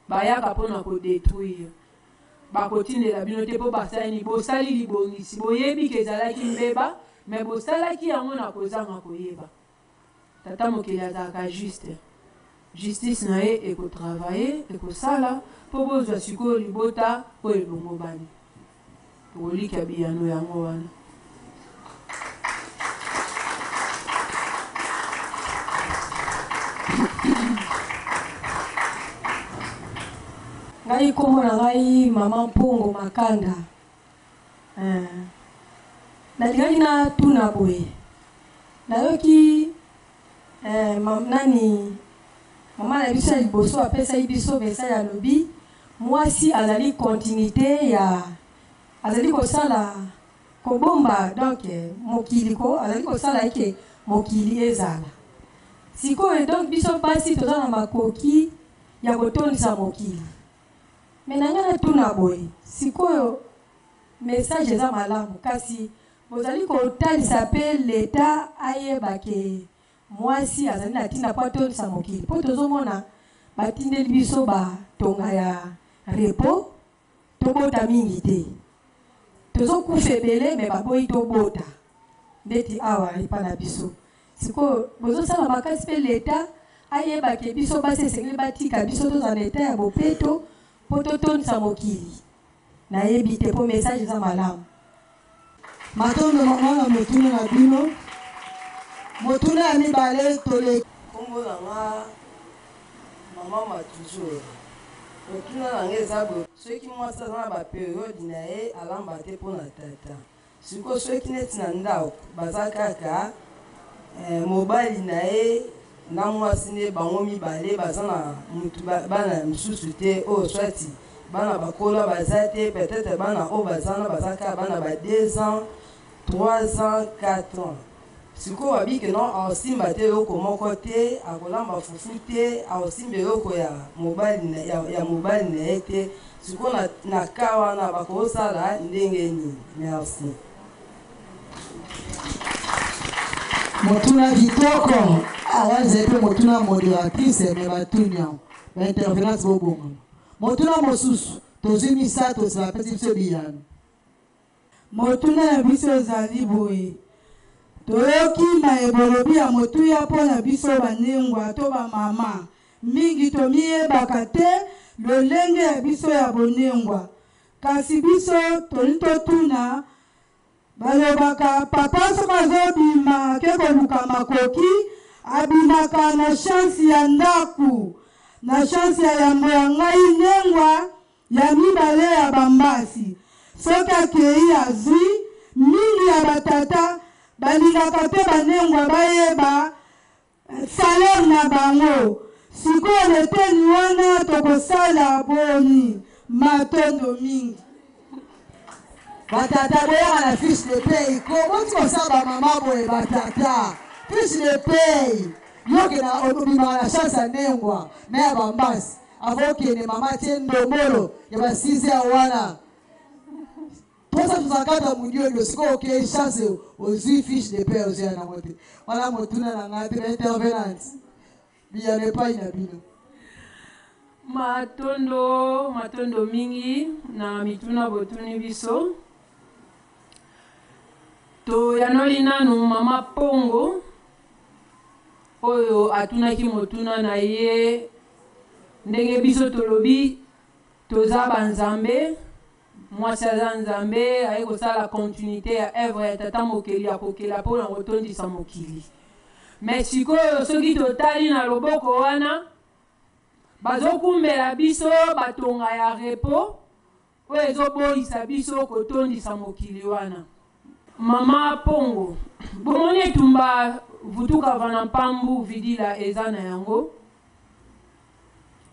D: bayaka mpona kodetruire bakotindela bino te mpo basali bosali libongisi boyebi ke ezalaki mbeba me bosalaki yango na kozanga koyeba tata mokeli azalaka juste justice na ye ekotravaye ekosala mpo bozwa sikoyo libota oyo elongo bani tokolika biyano yango wana
G: ngai kombo na ngai mama mpongo makanda nalingaki na tuna boye nayoki nani mama na biso ya liboso apesaki biso message alobi mwasi azali continuité ya azali kosala kobomba donc mokili ko azali kosala eke mokili ezala sikoyo donc biso mpasi toza na makoki ya kotondisa mokili me na ngai natuna boye sikoyo message eza malamu kasi bozali kotalisa mpe leta ayeba ke mwasi azali na ntina mpo atondisa mokili mpo tozomona batindeli biso batonga ya repo tobota mingi te tozokufa ebele me baboyi tobota ndeti awa epa na biso sikoyo bozosala makasi mpe leta ayeba ke biso basi esengeli batika biso toza na eta ya bopeto mpo totondisa mokili nayebi te mpo message eza malamu
A: matondo mwana motuna na bino motuna ya mibale tole
H: kombo nanga mama matujur motuna nanga eza boye soki mwasi aza na baperiode na ye alamba te mpo na tata sikoyo soki neti na ndako baza kaka mobali na ye na mwasi nde bango mibale baza na mutu bana mosusu te oyo swati bana bakolo baza te peut-être bana oyo bazana bazaka bana ba 2 ans 3 ans 4 ans sikoyo babike non aosimba te eloko moko te akolamba fufu te aosimba eloko ya mobali na ye te sikoyo na ka wana bakosala ndenge nini. Merci.
A: Motuna kitoko ayanze pe motuna moderatrice me batunya ba intervenance bobongo motuna mosusu tozimisa tosala pesi biso biyano
I: motuna ya biso ezali boye toyoki mayebolobi ya motuya mpo na biso banengwa to bamama mingi tomiyebaka te lolenge ya biso ya bonengwa kasi biso toli totuna balobaka papa soki azobima ke koluka makoki abimaka na shansi ya ndaku na shansi ya yambo ya ngai nengwa ya mibale ya bambasi soki akei azwi mingi ya batata balingaka mpe banengwa bayeba salere na bango sikoyo leteni wana tokosala boni matondo mingi
A: batata boyaka na fiche de paye koboti kosala bamama boye batata fiche de paye yokena obimaka na chance ya ndengwa na ya bambasi avokende mama tie ndombolo ya basize ya wana posa tuzakata mundio sikoyo oke chance ozwi fiche de paye ozwi yanango te wana motuna na ngai te na intervenante biyano epai na bino
D: matondo mingi na mituna botuni biso toyanoli nanu mama Pongo oyo atunaki motuna na ye ndenge biso tolobi toza banzambe mwasi aza nzambe aye kosala continuité ya œuvre ya tata mokeli akokela mpo na kotondisa mokili mais sikoyo soki totali na loboko wana bazokumbela biso batonga ya repo oyo ezoboyisa biso kotondisa mokili wana. Mama Pongo bomoni etumba vutuka vana mpambu vidila eza na yango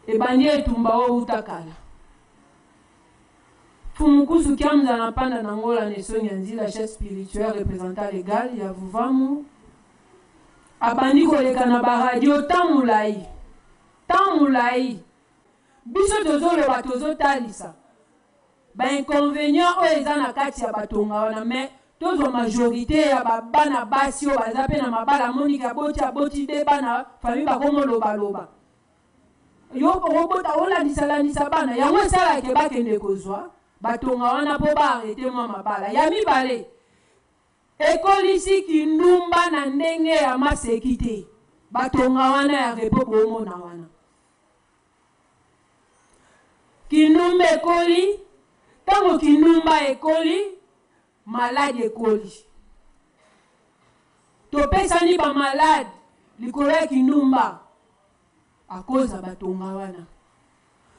D: ebandi etumba o utakala fumukusu kiamza na panda na ngola nesoni ya nzila chef spirituel représentant légal ya vuvamu abandi koleka na baradio tamulai biso tozoloba tozotalisa bainconvénient oyo eza na kati ya batonga wana mais tozo majorité ya bana basi oyo baza mpe na mabala monika aboti de bana famille bakomoloba yo okobota olandisa bana yango esalaka bakende kozwa batonga wana mpo baarete mwa mabala ya mibale ekolisi kindumba na ndenge ya maseki te batonga wana ya repo bomona wana kindumba ekoli ntango kindumba ekoli malade ekoli topesani bamalade likolo ya kindumba akoza batonga wana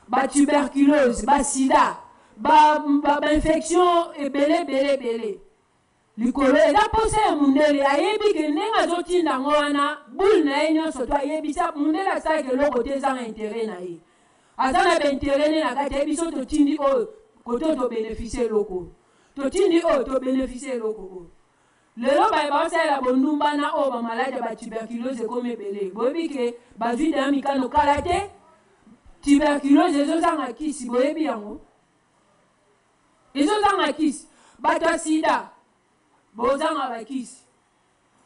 D: batuberculose basida bainfection ebele likolo eza mposa ya mundele ayebi ke ndenge azotinda yango wana bule na ye nyonso to ayebisa mundele asalaka eloko te eza na intere na ye aza na baintere ne na kati ayebi so totindi oyo koto tobeneficie eloko totindi oyo tobeneficie eloko oyo lelo baye baosalela bondumbana oyo bamaladi ya batuberculose ekomi ebele boyebi ke bazwi da ya mikano kala te tuberculose ezozanga kisi boyebi yango ezozanga kisi bato ya sida bozanga bakisi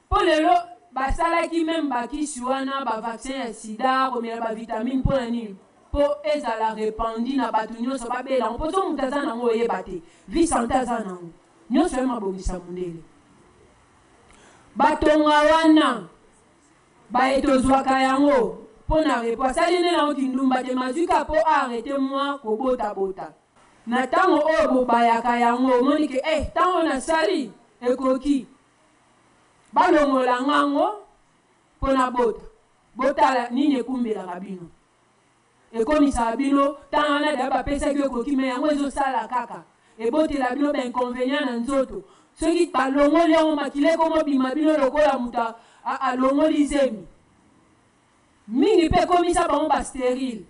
D: mpo lelo basalaki meme bakisi wana bavaccin ya sida komela bavitamine mpo na nini mpo ezala repandi na bato nyonso babelango mpo so moto aza nango oyeba te vi sante aza nango nyonso ye mabongisa mondele batonga wana baye tozwaka yango mpo na repo asali nde nango kindumba te mazwika mpo arete mwa kobotabota na ntango oyo bobayaka yango omoni ke ntango nasali ekoki balongola ngango mpo na botala nini ekumbelaka bino ekomisaka bino ntango wana daya bapesaki ekoki me yango ezosala kaka ebotela bino bainconvénient na nzoto soki balongoli yango makila ekomobima bino lokola moto alongoli zemi mingi pe komisa bango ba stérile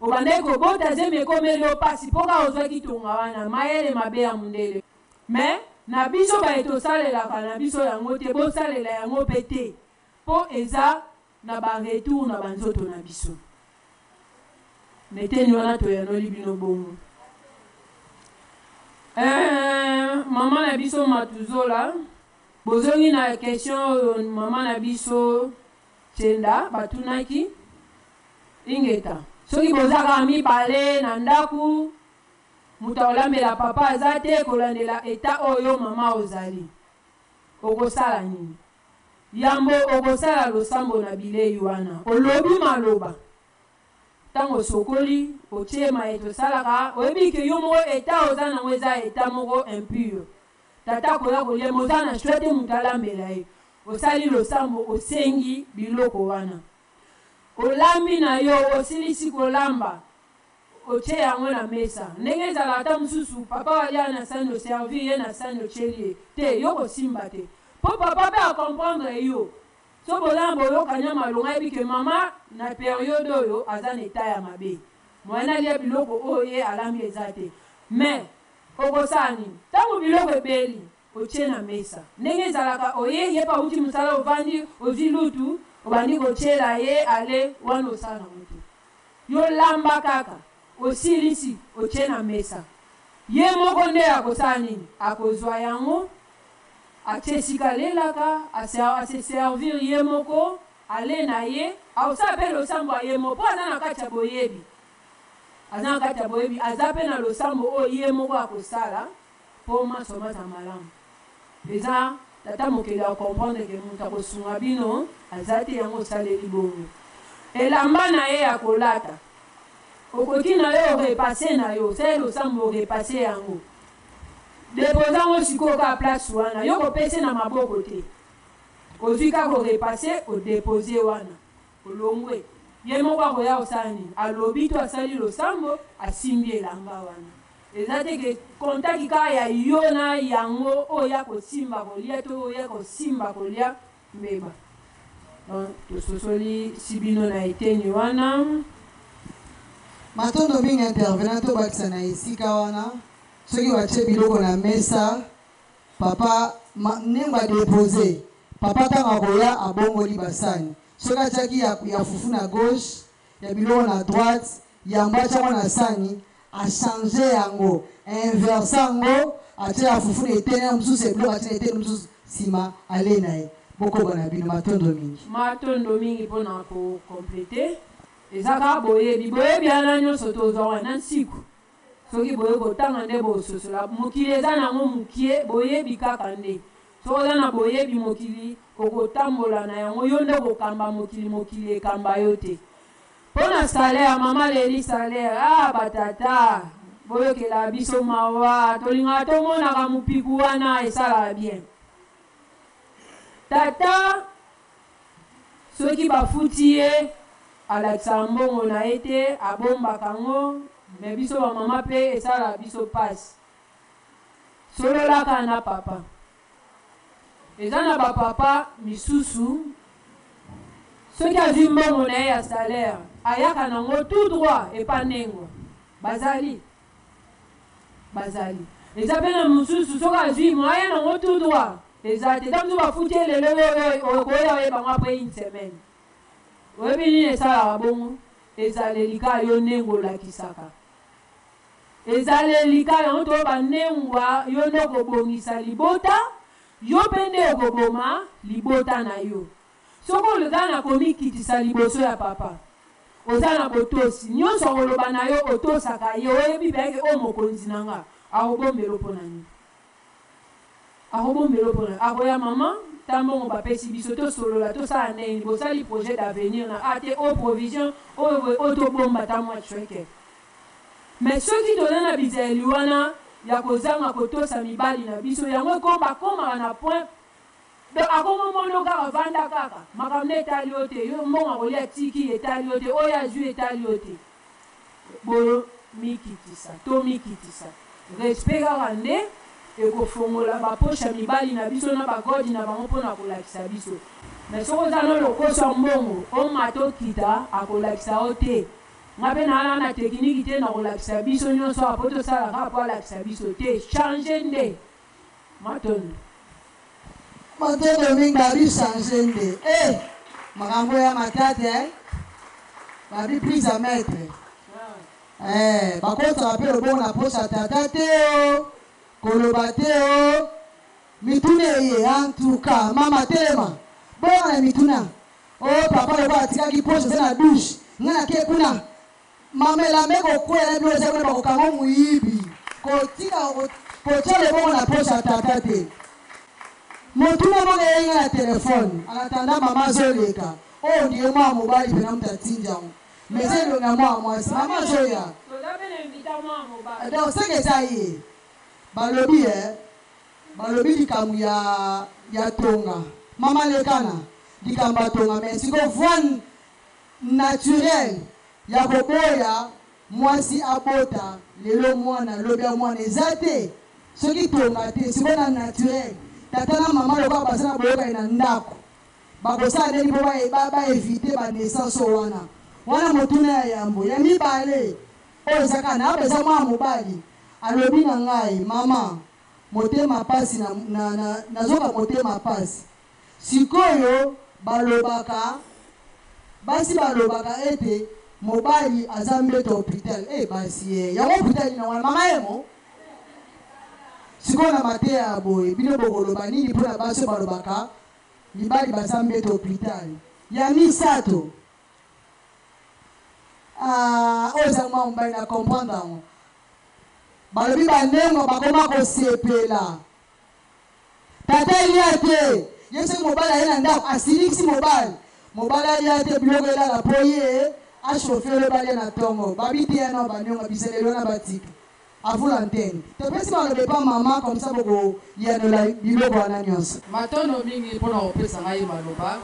D: obandai kobota zeme komeli opasi mpoka ozwaki tonga wana mayele mabe ya mundele me na biso baye tosalelaka na biso yango te bosalela yango mpe te mpo eza na baretour na banzoto na biso meteni wana toyanoli bino bongo mama na biso Matuzola bozongi na question mama na biso Chenda batunaki ingeta soki bozaka mibale na ndaku muta olambela papa aza te kolandela eta oyo mama ozali okosala nini yambo okosala losambo na bilei wana olobi maloba tango sokoli ochema etosalaka oyebi ke yo moko eta oza nango eza eta moko impure tata koya kolia moza na shwete mutu alambela ye osali losambo osengi biloko wana olambi na yo osilisi kolamba otie yango na mesa ndenge ezalaka ata mosusu papa walia na sani oservi ye na sani otyeli te yo kosimba te mpo papa mpe akomprendre yo so bolamba oyokanya malonga yebi ke mama na periode oyo aza na eta ya mabe mwana alia biloko oyo ye alambi eza te me okosala nini ntango biloko ebeli otie na mesa ndenge ezalaka oye ye pa uti mosala ovandi ozwi lutu obandi kotyela ye ale wana osala nango te yo lamba kaka osilisi otie na mesa ye moko nde akosala nini akozwa yango atie esika alelaka aseservir ye moko ale na ye aosala mpe losambo ya ye moko mpo aza na kati ya boyebi aza mpe na losambo oyo ye moko akosala mpo masomata malamu eza tata mokili akomprendre ke moto akosunga bino aza te yango osaleli bongo elamba na ye ya kolata okoki na yo orepase na yo osali losambo orepase yango depozango sikoyo ka place wana yo kopese na maboko te ozwi kaka orepase odepose wana olongwe ye moko akoya osala nini alobi to asali losambo asimbi elamba wana eza te ke kontaki kaka ya yo na yango oya kosimba kolia to oya kosimba kolia mbeba tososoli si bino na eteni wana
A: matondo mingi intervenant tobakisa na esika wana soki batie biloko na mesa papa ndenge badepose papa ntango akoya abongoli basani soki atiaki ya fufu na gauche ya biloko na droite yango atiako na sani achange yango inverse yango atie ya fufu na eteni ya mosusu ebiloko atie na eteni mosusu nsima ale na ye bokoba na bino matondo mingi
D: mpona kokomplete eza kaka boyebi ana nyonso tozwa wana nsiku soki boye kotanga nde bososola mokili eza nango mokie boyebi kaka nde soki oza na boyebi mokili okotambola na yango yo nde kokamba mokili ekamba yo te mpo na salaire mama leli salaire batata boyokela biso mawa tolingaka tomonaka mopiku wana esalaka bien tata soki bafuti ye alakisa mbongo na ye te abombaka ngo me biso bamama mpe esalaka biso pasi sololaka na papa eza na bapapa misusu soki azwi mbongo na ye ya salaire ayaka nango tout droit epa ndengwa bazali eza mpe na mosusu soki azwi moye nango tout droit eza te ta mosu bafuti elelo okoya oyebango apres une semaine oyebi nini esalaka bongo ezalelika yo ndenge olakisaka ezalelika yango toyoba ndengwa yo nde okobongisa libota yo mpe nde okoboma libota na yo soki oleka na komikitisa liboso ya papa oza na botosi nyonso akoloba na yo otosaka ye oyebi mpe o mokonzi na nga akobombela mpo na nini akoya mama tambongo bapesi biso tosolola tosala ndenge bosali projet d'avenir na ate o provision oyo tobomba ta mwa chweke mais soki toza na bizali wana ya kozanga kotosa mibali na biso yango bakomaka na point akomomona kaka vanda kaka makambo nde etali yo te yo mbongo akolia tiki etali yo te oyo azwi etali yo te boyo tomikitisa respect kaka nde ekofongola baposha mibali na biso na bagodi na bango mpona kolakisa biso mais soki oza no lokoso mbongo omato kita akolakisa yo te nga mpe naala na tekniki te na kolakisa biso nyonso apo tosalaka po alakisa biso te change nde matondo
A: matondo mingi babi change nde makambo ya matate babi prise à maître bakotaka mpe lobongo na posa tata te o koloba te o mituna eye antuka mama telema bonga na mituna o papa lobo atikaki posa eza na douche nga nake kuna mamelame kokwela bino eza kuna bakokanga moyibi kotika kotia lobongo na posa tata te motuna moko eyenga na telefone anatanda mama azoleka oyo ndiye mwa mobali mpena mutu atindiango mais elonga mwa mwasi mama azoya donc seke eza ye balobi likambo ya tonga mama lekana likambo ya tonga mais siko voie naturel ya koboya mwasi abota lelo mwana lobi ya mwana eza te soki tonga te siko na naturel tata na mama lokola baza na boyokani na ndako bakosala ndeni mpo baevite banaissance wana motuna ya yambo ya mibale oyo eza kana apo eza mwana mobali alobi na ngai mama motema pasi nazoka motema pasi sikoyo basi balobaka ete mobali aza mbeto hôpital basi yango hôpital na wana mama emo sikoyo na mateya ya boye bino bokoloba nini mpona basi balobaka mibali baza mbeto hôpital ya misato oyo eza mwa mobali na comprendre yango balobi bandengo bakoma kosepela tata elia te ye soki mobali aye na ndako asilikisi mobali alia te biloko elala mpo ye achauffe lobalie na ntongo babi te yana bandengo biselelo na batika avula ntene topesi balobi pa mama comme ça bokoyanola biloko wana nyonso
J: matondo mingi mpona kopesa ngai maloba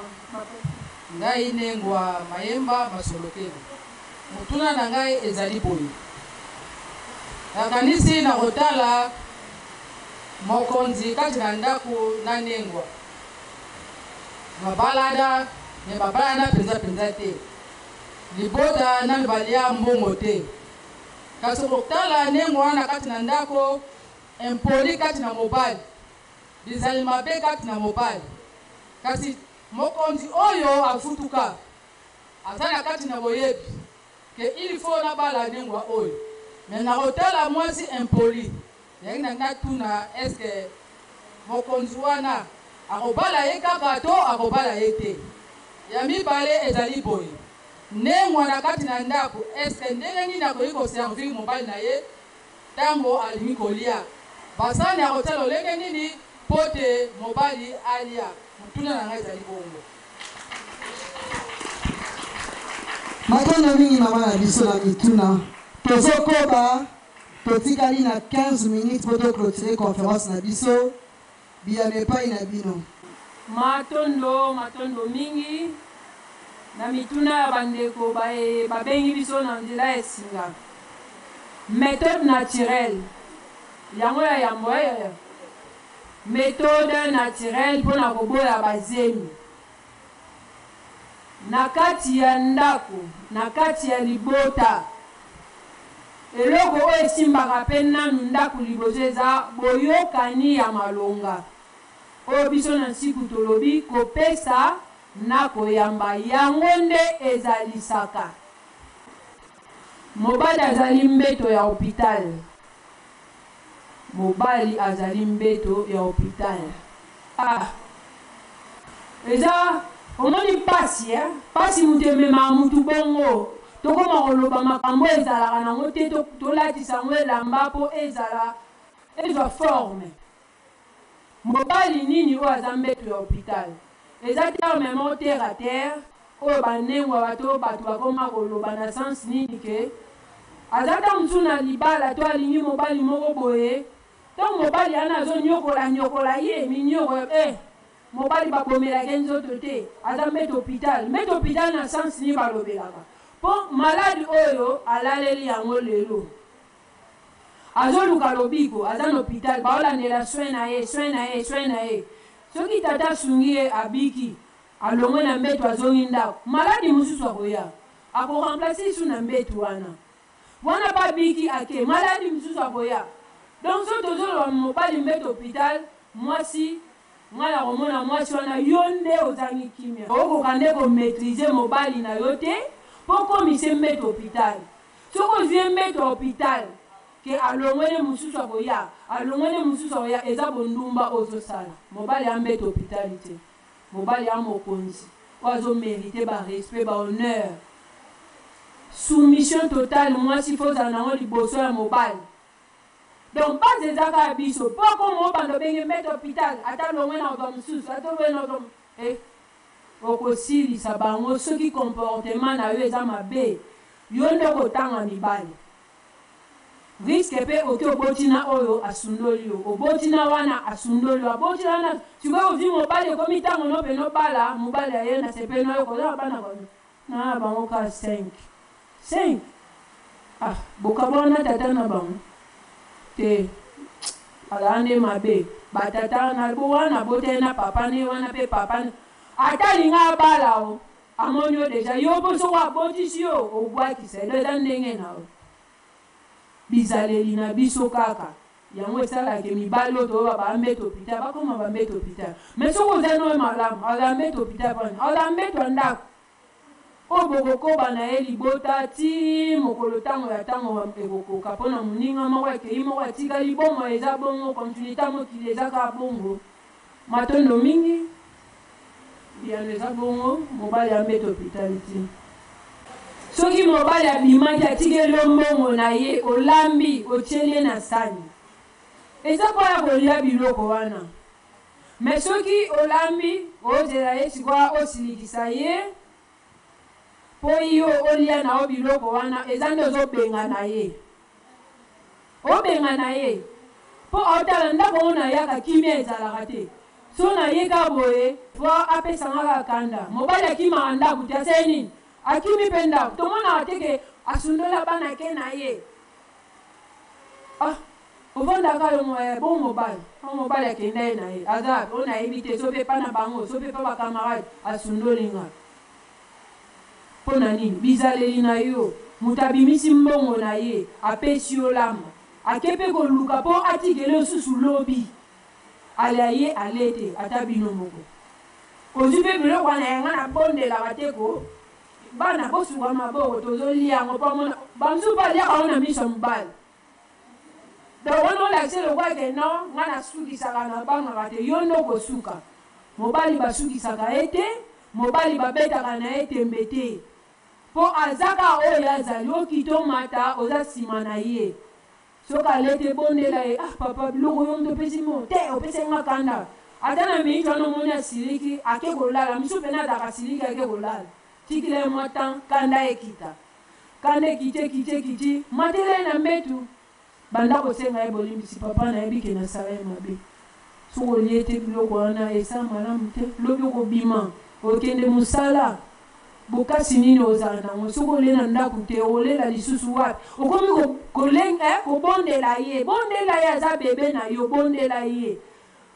J: ngai nengwa mayemba masolokelo motuna na ngai ezali boye nakanisi na kotala mokonzi kati na ndako na nengwa babalada me babalada mpenza te libota na mibali ya mbongo te kasi kotala nengwa wana kati na ndako impoli kati na mobali bizali mabe kati na mobali kasi mokonzi oyo afutuka aza na kati na boyebi ke il faut na bala nengwa oyo me na kotala mwasi impoli yangi na nga tuna eske mokonzi wana akobala ye kaka to akobala ye te ya mibale ezali boye nengwa na kati na ndako eske ndenge nini akoki koservir mobali na ye ntango alingi kolia basani akotala olenge nini po te mobali alia motuna na ngai ezali bongo
A: matondo mingi mama na biso na mituna tozokoba totikali na 15 minutes po toclôturer conférence na biso biyano epai na bino
D: matondo mingi na mituna ya bandeko babengi biso na nzela ya esinga méthode naturelle yango ya yambo méthode naturelle mpona koboya bazemi na kati ya ndako na kati ya libota eloko oyo esimbaka mpe nanu ndako liboso eza boyokani ya malonga oyo biso na nsiku tolobi kopesa na koyamba yango nde ezalisaka mobali azali mbeto ya hôpital mobali azali mbeto ya hôpital eza omoni pasi mutu ememaka mutu bongo tokoma koloba makambo ezalaka nango te tolatisa yango elamba mpo ezwa forme mobali nini oyo aza mbeto ya hôpital eza terme mo terre à terre oyo banengwa bato bakoma koloba na sens nini ke aza ta mosusu na libala to alingi mobali moko boye ntango mobali ana azonyokola ye minyoko mobali babomelaki nzoto te aza mbeto hôpital na sens nini balobelaka mpo maladi oyo alaleli yango lelo azoluka lobiko aza na hôpital baolandela soin na ye soki tata asungi ye abiki alongwe na mbeto azongi ndako maladi mosusu akoya akoremplace isu na mbeto wana babiki ake maladi mosusu akoya donc so tozoloba mobali mbeto hôpital mwasi ngai na komona mwasi wana yo nde ozangi kimia okoka nde komaîtrise mobali na yo te mpo komise mbeto hôpital soki ozwi mbeto hôpital ke alongwele mosusu akoya alongwele mosusu akoya eza bondumba ozosala mobali ya mbeto hôpital te mobali ya mokonzi oyo azomérite barespect bahonneur soumission totale mwasi fo ozala nango liboso ya mobali donc base ezaka ya biso mpo komo obanda obenge mbeto hôpital ata longwe na oto mosusu ata olwe na oto okosilisa bango soki comportement na yo eza mabe yo nde kotanga mibali risque mpe oki obotina oyo asundoli yo obotina wana asundoli yo abotina wana sikoyo ozwi mobali ekomi ntango no mpe nobala mobali aye na sepeno yo kozala bana na bango ka 5 bokaba wana tata na bango te ala nde mabe batata na wana bote na papa ne wana mpe papa ata linga abala o amoni yo deja yo mpo soko abotisi yo obwakisa edo eza ndenge na yo bizaleli na biso kaka yango esalaka mibali oyo toyoba bambeto hôpital bakoma bambeto hôpital mais soki oza noyo malamu aza mbeto hôpital pani aza mbeto ya ndako oyo bokokoba na ye libota ti mokolo ntango ya ntango ekokoka mpo na moninga moko ekei moko atikali bongo eza bongo kontinuité mokili eza kaka bongo matondo mingi biyano eza bongo mobali ya mbeto hôpital ti soki mobali abimaki atikeli yo mbongo na ye olambi otieli na sani eza mpo ya kolia biloko wana mais soki olambi ozela ye sikoya osilikisa ye mpo yo olia na yo biloko wana eza nde ozobenga na ye obenga na ye mpo aotala ndako ngo na yaka kimia ezalaka te so na ye ka boye po apesanga kakanda mobali akimaka ndako te aseye nini akimi mpe ndako tomonaka teke asundola bana ke na ye ovandaka yo bon mobali akenda ye na ye aza o nayebi te so mpe mpa na bango so mpe mpa bakamarade asundolinga mpo na nini bizaleli na yo moto abimisi mbongo na ye apesi yo lamba ake mpe koluka mpo atikele osusu lobi ala ye ale te ata bino moko ozwi mpe biloko wana yanga na bondelaka te ko bana bosuka maboko tozolia yango mpo mona bamosusu baliaka ngo na miso mobali donc wana olakise lokwake no nga nasukisaka na bangaka te yo nde okosuka mobali basukisaka ye te mobali babetaka na ye tembe te mpo azaka oyo azali okita omata oza nsima na ye soki alete bondela ye papa biloko yo nde opesi mo te opesi nga kanda ata na miniti wana omoni asiliki ake kolala misu mpe nataka asiliki ake kolala tikila ye mwa tan kanda ekita kanda ekiti matela ye na mbetu banda kosenga ye bolimbisi papa nayebi ke nasala ye mabe soki olie te biloko wana esa malamu te lobi okobima okende mosala bokasi nini ozala nango soki olie na ndako te olela lisusu wapi okomi kobondela ye aza bebe na yo bondela ye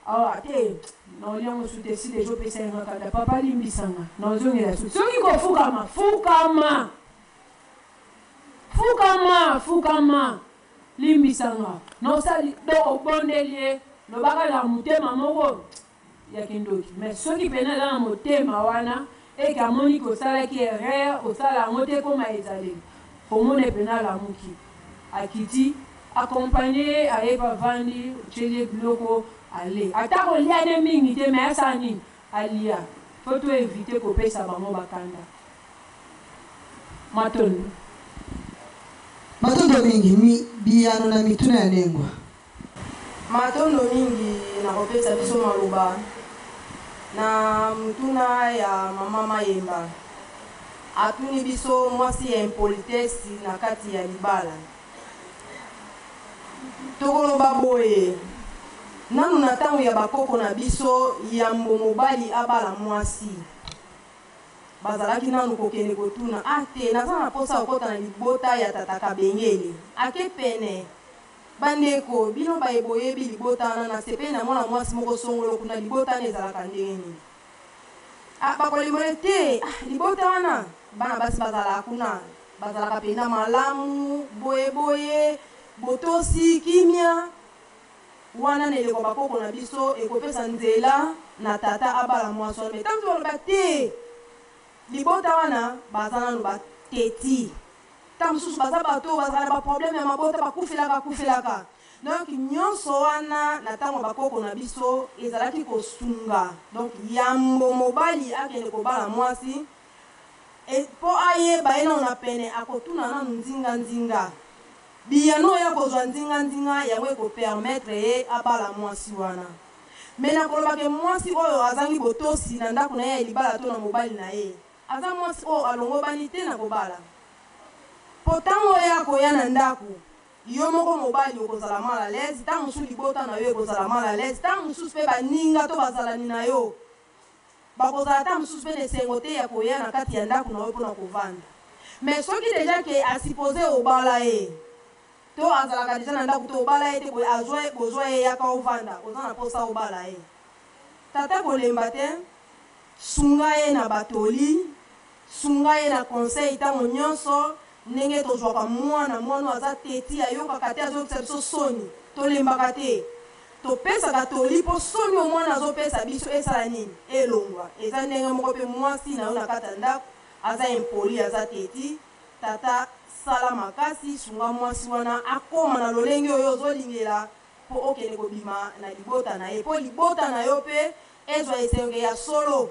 D: awa te naoliango su te si deja opesa yenga kanda papa limbisanga naozongela su soki kofukama fukama limbisanga nosali do obondeli ye lobaka na motema moko ya kindoki mais soki pene eza na motema wana eke amoni kosalaki erreur osala yango te koma ezaleli omona pene alamuki akiti akompagne aye bavandi otyeli biloko ale ata kolia ne mingi te mais asala nini alia fo to evite kopesa bango bakanda
A: matondo mingi biyano na mituna ya lengwa
B: matondo mingi nakopesa biso maloba na mutuna ya mama Mayemba atuni biso mwasi ya impolitesse na kati ya libala tokoloba boye nanu na ntango ya bakoko na biso yambo mobali abala mwasi bazalaki nanu kokende kotuna ate naza na posa kokota na libota ya tata Kabengele ake pene bandeko bino bayeboyebi libota wana na sepe na mwana mwasi moko songolo kuna libota na ezalaka ndenge nini bakolimole te libota wana bana basi bazalaka kuna bazalaka mpenza malamu boyeboye botosi kimia wana na eleko bakoko na biso ekopesa nzela na tata abala mwasi wana me ntango baloba te libota wana baza nano bateti ntango mosusu baza bato bazala na baproblème ya mabota bakufelaka donc nyonso wana na ntango bakoko na biso ezalaki kosunga donc yambo mobali akende kobala mwasi mpo ayeba ye nano na pene akotuna nano nzinga biyano ya kozwa nzinga yango ekopermettre ye abala mwasi wana me nakolobake mwasi oyo azangi botosi na ndako na ye ya libala to na mobali na ye aza mwasi oyo alongobani te na kobala mpo ntango oyo akoya na ndako yo moko mobali okozala mal à l'aise ntango mosusu libota na yo ekozala mal à l'aise ntango mosusu mpe baninga to bazalani na yo bakozala ntango mosusu mpe na esengo te ya koya na kati ya ndako na yo mpona kovanda mais soki deja ke asupose obala ye to azalaka deja na ndako to obala ye te bozwa ye yaka ovanda oza na mposa obala ye tata kolemba te sunga ye na batoli sunga ye na conseil ntango nyonso ndenge tozwaka mwana aza teti ayokaka te azokisa biso soni tolembaka te topesaka toli mpo soni omwana azopesa biso esala nini elongwa eza ndenge moko mpe mwasi na yo na kati ya ndako aza impoli aza teti tata sala makasi sunga mwasi wana akoma na lolenge oyo ozolingela mpo okende kobima na libota na ye mpo libota na yo mpe ezwa esenge ya solo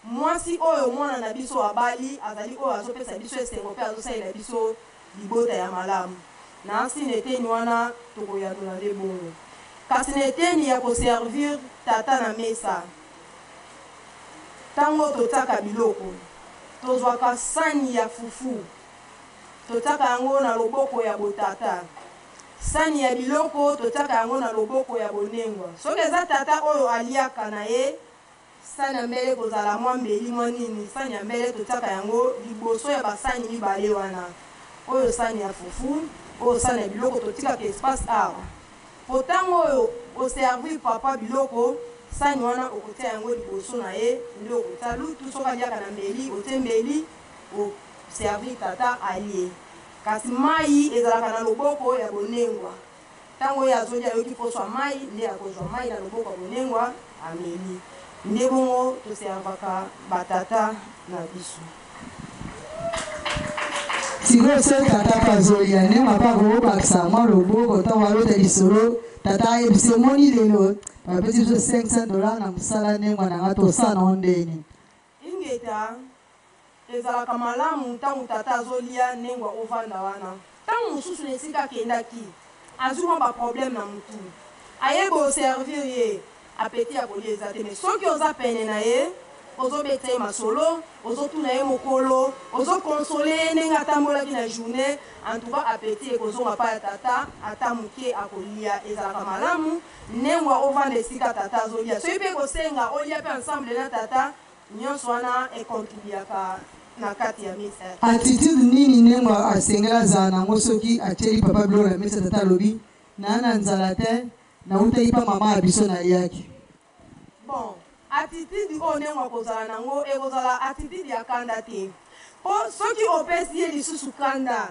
B: mwasi oyo mwana na biso abali azali oyo azopesa biso esengo mpe azosalela biso libota ya malamu na nsi na eteni wana tokoyanola nde bongo kasi na eteni ya koservir tata na mesa ntango totiaka biloko tozwaka sani ya fufu totiaka yango na loboko ya botata sani ya biloko totiaka yango na loboko ya bonengwa soki eza tata oyo aliaka na ye sani ya mbele kozala mwa mbeli mwa nini sani ya mbele totiaka yango liboso ya basani mibale wana oyo sani ya fufu oyo sani ya biloko totikaka espace awa po ntango oyo oservir papa biloko sani wana okotia yango liboso na ye nde okotia lutu soki aliaka na mbeli otie mbeli oservir tata alie kasi mai ezalaka na loboko ya bonengwa ntango oyo azolia ayoki poso ya mai nde akozwa mai na loboko ya bonengwa ameli nde bongo toservaka batata na biso
A: sikoyo soki tata mpe azolia nde mapa kobakisa mwa loboko ntango alota lisolo tata ayebisa emoni lelo bapesi biso $500 na mosala ndengwa nanga tosala o ndeni
B: ingeta ezalaka malamu ntango tata azolia ndengwa ovanda wana ntango mosusu na esika akendaki azwi mwa baproblème na motu ayeba oservir ye apeti ya kolia eza te me soki oza pene na ye ozobeta ye masolo ozotuna ye mokolo ozokonsole ye ndenge atambolaki na journée antuka apeti ekozonga pa ya tata ata moke akolia ezalaka malamu ndengwa ovanda esika tata azolia soki mpe kosenga olia mpe ensemble na tata nyonso wana ekontribuaka na kati ya misa
A: attitude nini ndengwa asengela azala nango soki atieli papa biloko na mesa tata alobi naa na nzala te nautaki mpa mama ya biso naliaki
B: bon attitude oyo ndengwa kozala nango ekozala attitude ya kanda te mpo soki opesi ye lisusu kanda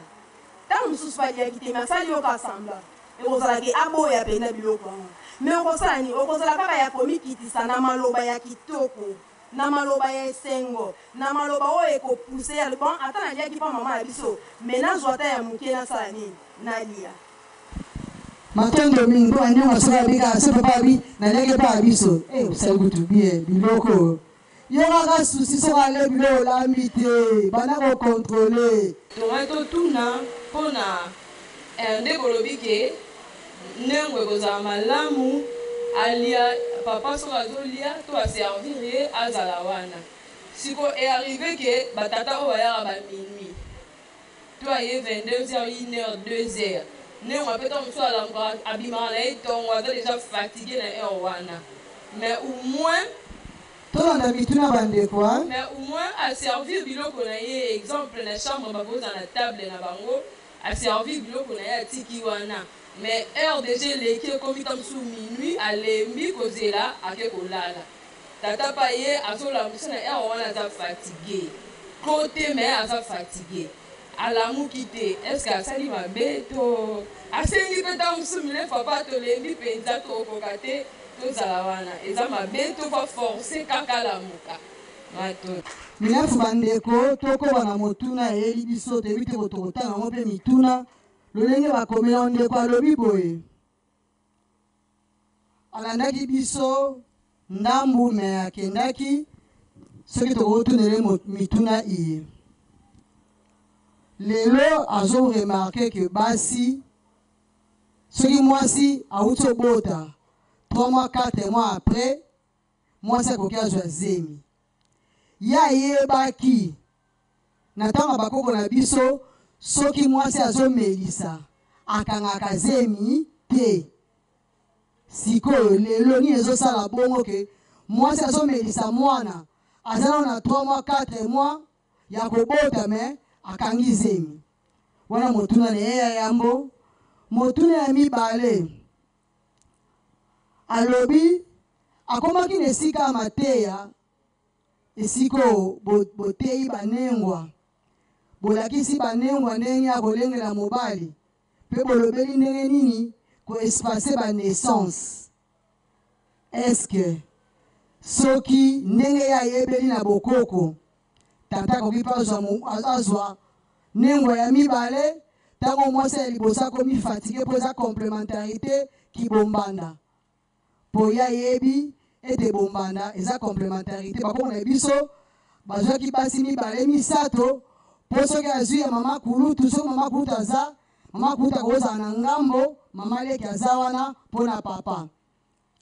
B: ntango mosusu baliaki te me asali yo kasambla ekozalaki aboya mpenza biloko yango me okosala nini okozala kaka ya komikitisa na maloba ya kitoko na maloba ya esengo na maloba oyo ekopuse ya bon ata naliaki mpa mama na biso me nazwa ata ya moke nasala nini nalia
A: matondo mingi mpo bandengwa soki abika so papa abi naliaki mpa ya biso osali kutu bie biloko yo kaka susi soki ale biloko olambi te banda kokontrole
E: tongai totuna mpona nde kolobi ke ndengwa ekozala malamu alia papa soki azolia to aservir ye azala wana siko earrive ke batata oyo bayaka baminui to aye 22h 1h 2h ndengwa mpe to mosusu alangaka abimaka na ye ntongo aza deja fatigue na heure wana mais au moins
A: tolanda mituna bandeko
E: mais au moins aservir biloko na ye exemple na chambre bakoza na table na bango aservir biloko na ye atiki wana mais heure déjà eleki ekomi ta mosusu minuit alembi kozela ake kolala tata pa ye azolamusa na ya wana aza fatigué côté mais aza fatigué alamuki te est ce que asali mabe to asengi mpe ntango mosusu mile papa tolembi mpenza tokoka te tozala wana eza mabe tofa force kaka alamuka mato
A: minefu bandeko tokoba na motuna eyeli biso toyebi te kotokotanga yango mpe mituna lolenge bakomela ndeko alobi boye alandaki biso ndambu me akendaki soki tokotunele mituna iye lelo azoremarke ke basi soki mwasi awuti obota 3 mois 4 mois après mwasi akoki azwa zemi ye ayebaki na ntango bakoko na biso soki mwasi azomelisa akangaka zemi te sikoyo lelo nini ezosala bongo ke mwasi azomelisa mwana aza na 3 mois 4 mois ya kobota me akangi zemi wana motuna na ye ya yambo motuna ya mibale alobi akomaki na esika ya mateya esika boteyi banengwa bolakisi banengwa ndenge ya kolengela mobali mpe bolobeli ndenge nini koespase banaissance eske soki ndenge ye ayebeli na bokoko tata akoki mpe azwa nengwa ya mibale ntango mwasi ya liboso akomi fatike mpo eza complémentarité kibombanda mpo ye ayebi ete bombanda eza complémentarité bakoko na biso bazwaki basi mibale misato mpo soki azwi ya mama kulutu soki mama kulutu aza mama kulutu akozala na ngambo mama leki aza wana mpo na papa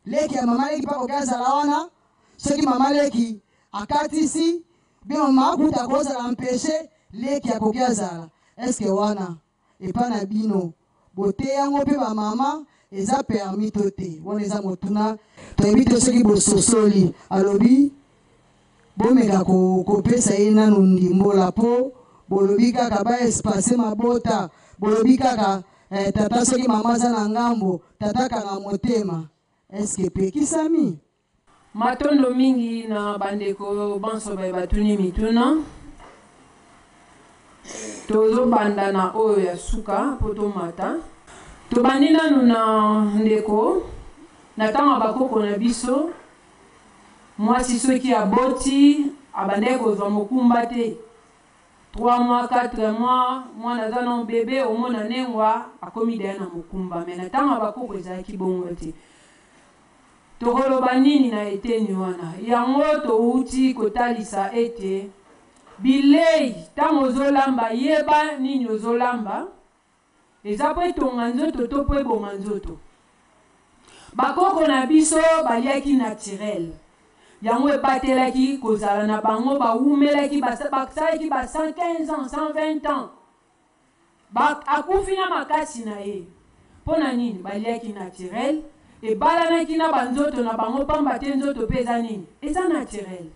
A: leki ya mama leki mpe akoki azala wana soki mama leki akatisi bien mama kulutu akozala mpeshe leki akoki azala eske wana epa na bino bote yango mpe bamama eza permis to te wana eza motuna toyebi te soki bososoli alobi bomeka kopesa ye nanu ndimbola mpo bolobi kaka baespase mabota bolobi kaka tata soki mama aza na ngambo tata kanga motema eske pekisami
D: matondo mingi na bandeko banso baye batuni mituna tozobanda na oyo ya suka mpo tomata tobandi nanu na ndeko na ntango bakoko na biso mwasi soki aboti abandaki kozwa mokumba te 3 mois 4 mois mwana aza na bebe omona nengwa akomi daya na mokumba me na ntango bakoko ezalaki bongo te tokoloba nini na eteni wana yango touti kotalisa ete bilei ntango ozolamba yeba nini ozolamba eza mpo etonga nzoto to mpo ebonga nzoto bakoko na biso baliaki naturel yango ebatelaki kozala na bango bawumelaki basalaki ba 115 ans 120 ans akufi na makasi na ye mpo na nini baliaki naturel ebalanaki na banzoto na bango pamba te nzoto mpe eza nini eza naturel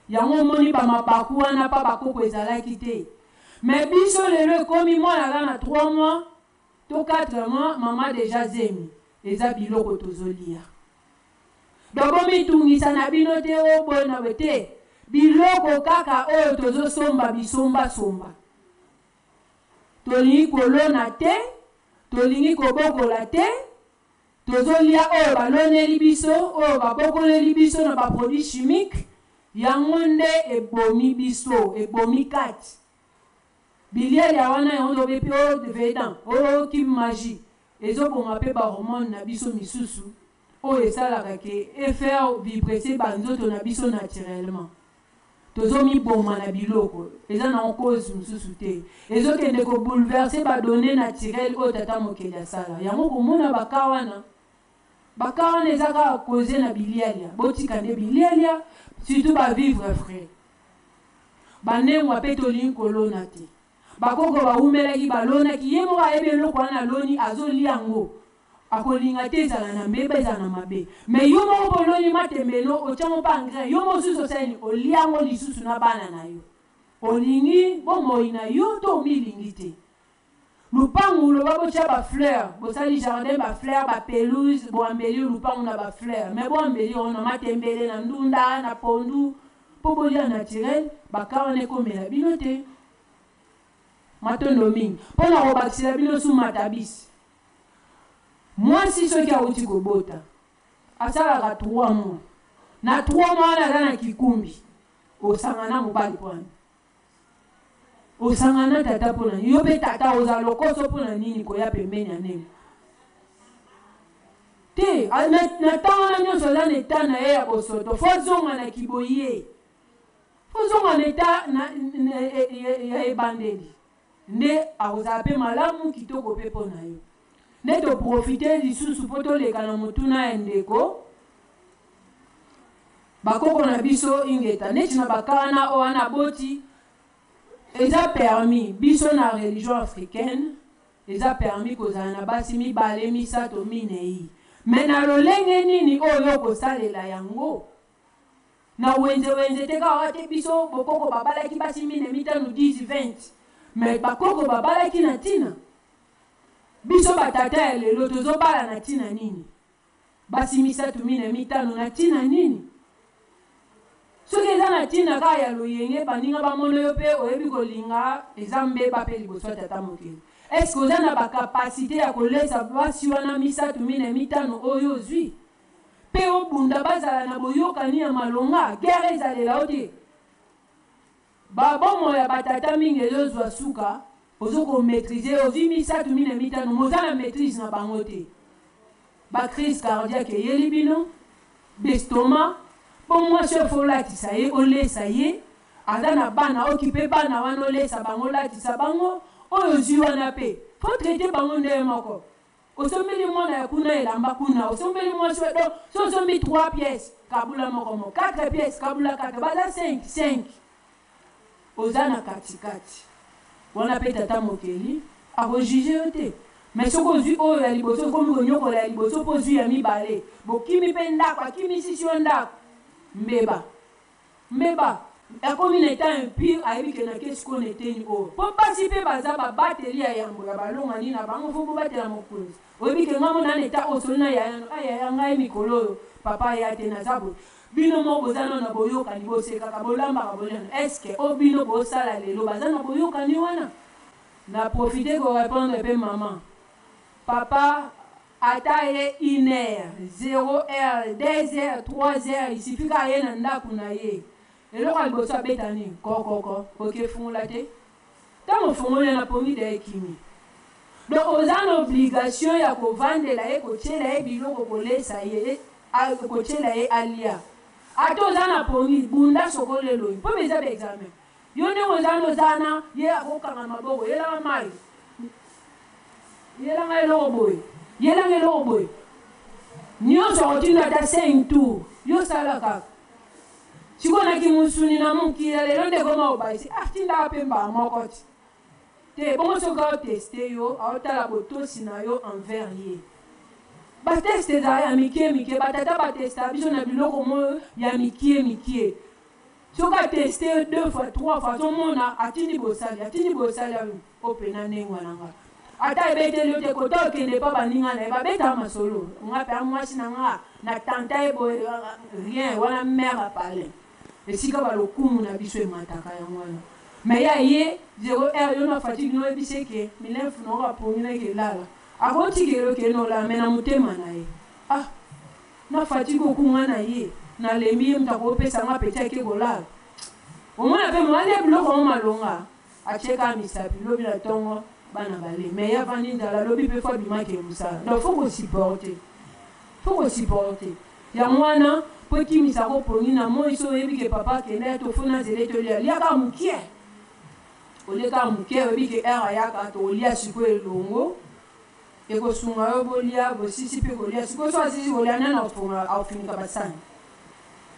D: yango omoni bamabaku wana mpa bakoko ezalaki te me biso lelo ekomi mwana aza na 3 mois to 4 mois mama deja zemi eza biloko tozolia bomitungisa na bino te oboye na we te biloko kaka oyo tozosomba bisombasomba tolingi kolona te tolingi kobokola te tozolia oyo baloneli biso oyo babokoleli biso na baproduit chimique yango nde ebomi biso ebomi kati bilieli ya wana yango tobe mpe oyo vedan oyo kimagie ezobonga mpe bahormone na biso misusu oyo esalaka ke efaire vibrese banzoto na biso naturellement tozomiboma na biloko eza na cause mosusu te ezokende kobouleverse badone naturel oyo tata mokeli asala yango komona baka wana eza kaka koze na bilialia botika nde bilialia surtout bavivre frais banengwa mpe tolingi kolona te bakoko bawumelaki balonaki ye moko ayebi eloko wana aloni azolia yango akolinga te ezala na mbeba ezala na mabe me yo moko boloni matembelo otyango mpa engrais yo mosusu osalini olia yango lisusu na bana na yo olingi bomoi na yo to omilingi te lupangu loba botia ba fleur bosali jardin ba fleur ba pelouse boambeli lupangu na ba fleur mais boambeli on matembele na ndunda na pondu po bolia naturel bakaone komela bino te matondo mingi pona kobakisela bino su matabisi mwasi soki awuti kobota asalaka 3 mois na 3 mois aza na kikumbi osangana mobali pwana osangana tata mpona yo mpe tata oza lokoso mpona nini koya pembeni ya ndenge te na ntango wana nyonso oza na eta na ye ya bosoto fo zonga na kiboye fo zonga na eta ya ebandeli nde akozala mpe malamu kitoko mpe mpona yo nde toprofite lisusu mpo toleka na motuna ya ndeko bakoko na biso ingeta neti na bakana oyo wana boti eza permis biso na religion africaine eza permis kozala na basi mibale misato minei me na lolenge nini oyo kosalela yango na wenze te kaka te biso bokoko babalaki basi mine mitano 10 20 me bakoko babalaki na ntina biso batata ya lelo tozobala na ntina nini basi misato mine mitano na ntina nini soki eza na ntina kaka ya loyenge baninga bamono yo mpe oyebi kolinga eza mbeba mpe liboso ya tata mokili eske oza na bakapasite ya kolesa basi wana misato mine mitano oyo ozwi mpe obunda bazala na boyokani ya malonga gere ezalela o te babomo ya batata mingi ezozwa suka ozokomaîtrise ozwi misato mine mitano moza na maîtrise na bango te bacrise cardiaque eyeli bino bestoma mpo mwasi oyo folatisa ye olesa ye aza na bana okipe bana wana olesa bango olatisa bango oyo ozwi wana mpe fo traite bango ndenge moko osombeli mwana ya kuna elamba kuna osombeli mwasi oyo so osombi 3 pièces kabula moko moko 4 pièces kabula 4 baza 5 oza na katikati wana mpe tata mokeli akojuge yo te mais soki ozwi oyo ya liboso komi konyokola ya liboso mpo ozwi ya mibale bokimi mpe ndako akimi sisi yo ndako mbeba akomi na eta impure ayebi ke na kesi ko neteni oyo mpo mpasi mpe baza babateli ya yambo ya balongani na bango fo bobatela mokonzi oyebi ke ngamo na na eta osoli na yayano ayaya ngai mikolo oyo papa ya te naza boye bino moko boza na boyokani bosekaka bolambaka bolana eske o bino bosala lelo baza na boyokani wana na profite korépondre mpe mama papa ata ye 1 heure 0 heure 2 heures 3 heures isifi ka ye na ndako na ye eloko ya liboso abeta nini kokoko okefungola te ntango ofungoli na pongi da ye kimi donc oza na obligation ya kovandela ye kotiela ye biloko kolesa ye kotiela ye alia ata oza na pongi bunda sokoleloi mpo meza baexamen yo ndenge oza nozana ye akokanga maboko yelanga mai yelanga eloko boye yelanga eloko boye nyonso akotinda ata 5 tour yo sala kaka sikonaki musuni na mokila lelo ndekoma obaisi tindaka mpe mbaa moko ti te bongo soki aoteste yo aotala botosi na yo envers ye bateste ezala ya mikie batata batesta biso na biloko moyo ya mikie soki ateste 2 fois 3 fois tomona atindi bosali opena ndenge wananga ata ebeteli yo te kota okende mpa baninga na ye babetaka masolo nga mpe amwasi na nga na tanta ye boye rien wana mere apale esika balokumu na biso emataka yango wana me ya ye 0 heure yo na fatigue no oyebisi ke milemfu noko aponginaki elala akotikeli okende olala me na motema na ye na fatigue okunga na ye nalembi ye moto akopesanga peti ake kolala omona mpe moande biloko mo malonga atieka misapi lobi na ntongo bana bale me ya vandi nzala lobi mpe fo abimaki mosala donc fo kosupporte yango wana po ekimisa kopongi na moi so oyebi ke papa akende ya tofuna nzela etolia liaka mokie oliaka mokie oyebi ke ere ayaka tolia sikoyo elongo ekosunga yo bolia bosisi mpe kolia sikoyo so asisi kolia nani aofinika basani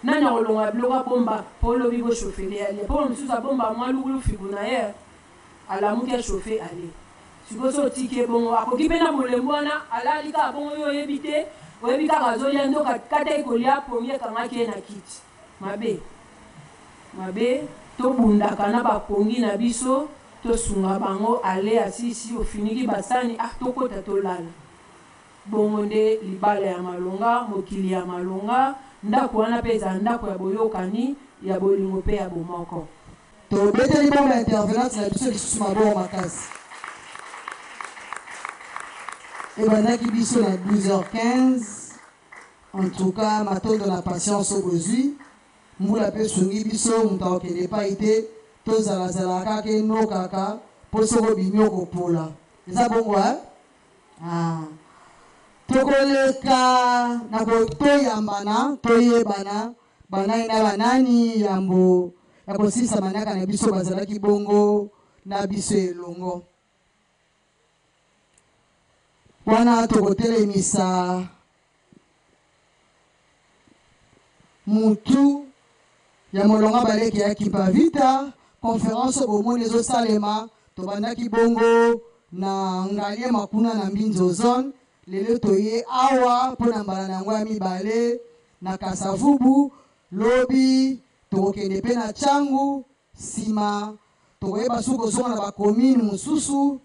D: nani akolonga biloko abomba mpo olobi boshofele alia mpo mosusu abomba mwa lukulu fiku na ye alamuki achauffe ale sikoyo so otiki ebongo akoki mpe na bolembo wana alali kaka bongo yo oyebi te oyebi kaka azolia ndo kata ekolia pongi ekangaki ye na kiti mabe tobundaka na bapongi na biso tosunga bango ale asisi ofiniki basani tokota tolala bongo nde libala ya malonga mokili ya malonga ndako wana mpe eza ndako ya boyokani ya bolingo mpe ya bomoko
A: tobeteli bongo ya intervenante na biso lisusu maboko makasi ebandaki biso na 12h15 en tout cas matondo na patience obozwi mbula mpe esungi biso moto akokende epai te tozalazala kaka enokaka mpo soko bimi okopola eza bongo tokoleka na toyambana toyebana banani na banani yambo ya kosilisa maniaka na biso bazalaki bongo na biso elongo wana tokotelemisa mutu ya molonga baleki ya Kimpavita conférence bomoni ezosalema tobandaki bongo na ngalie makuna na mbinzo zone lelo toye awa mpona mbala na yango ya mibale na Kasavubu lobi tokokende mpe na Tchangu nsima tokoyeba soki kozonga na bacommune mosusu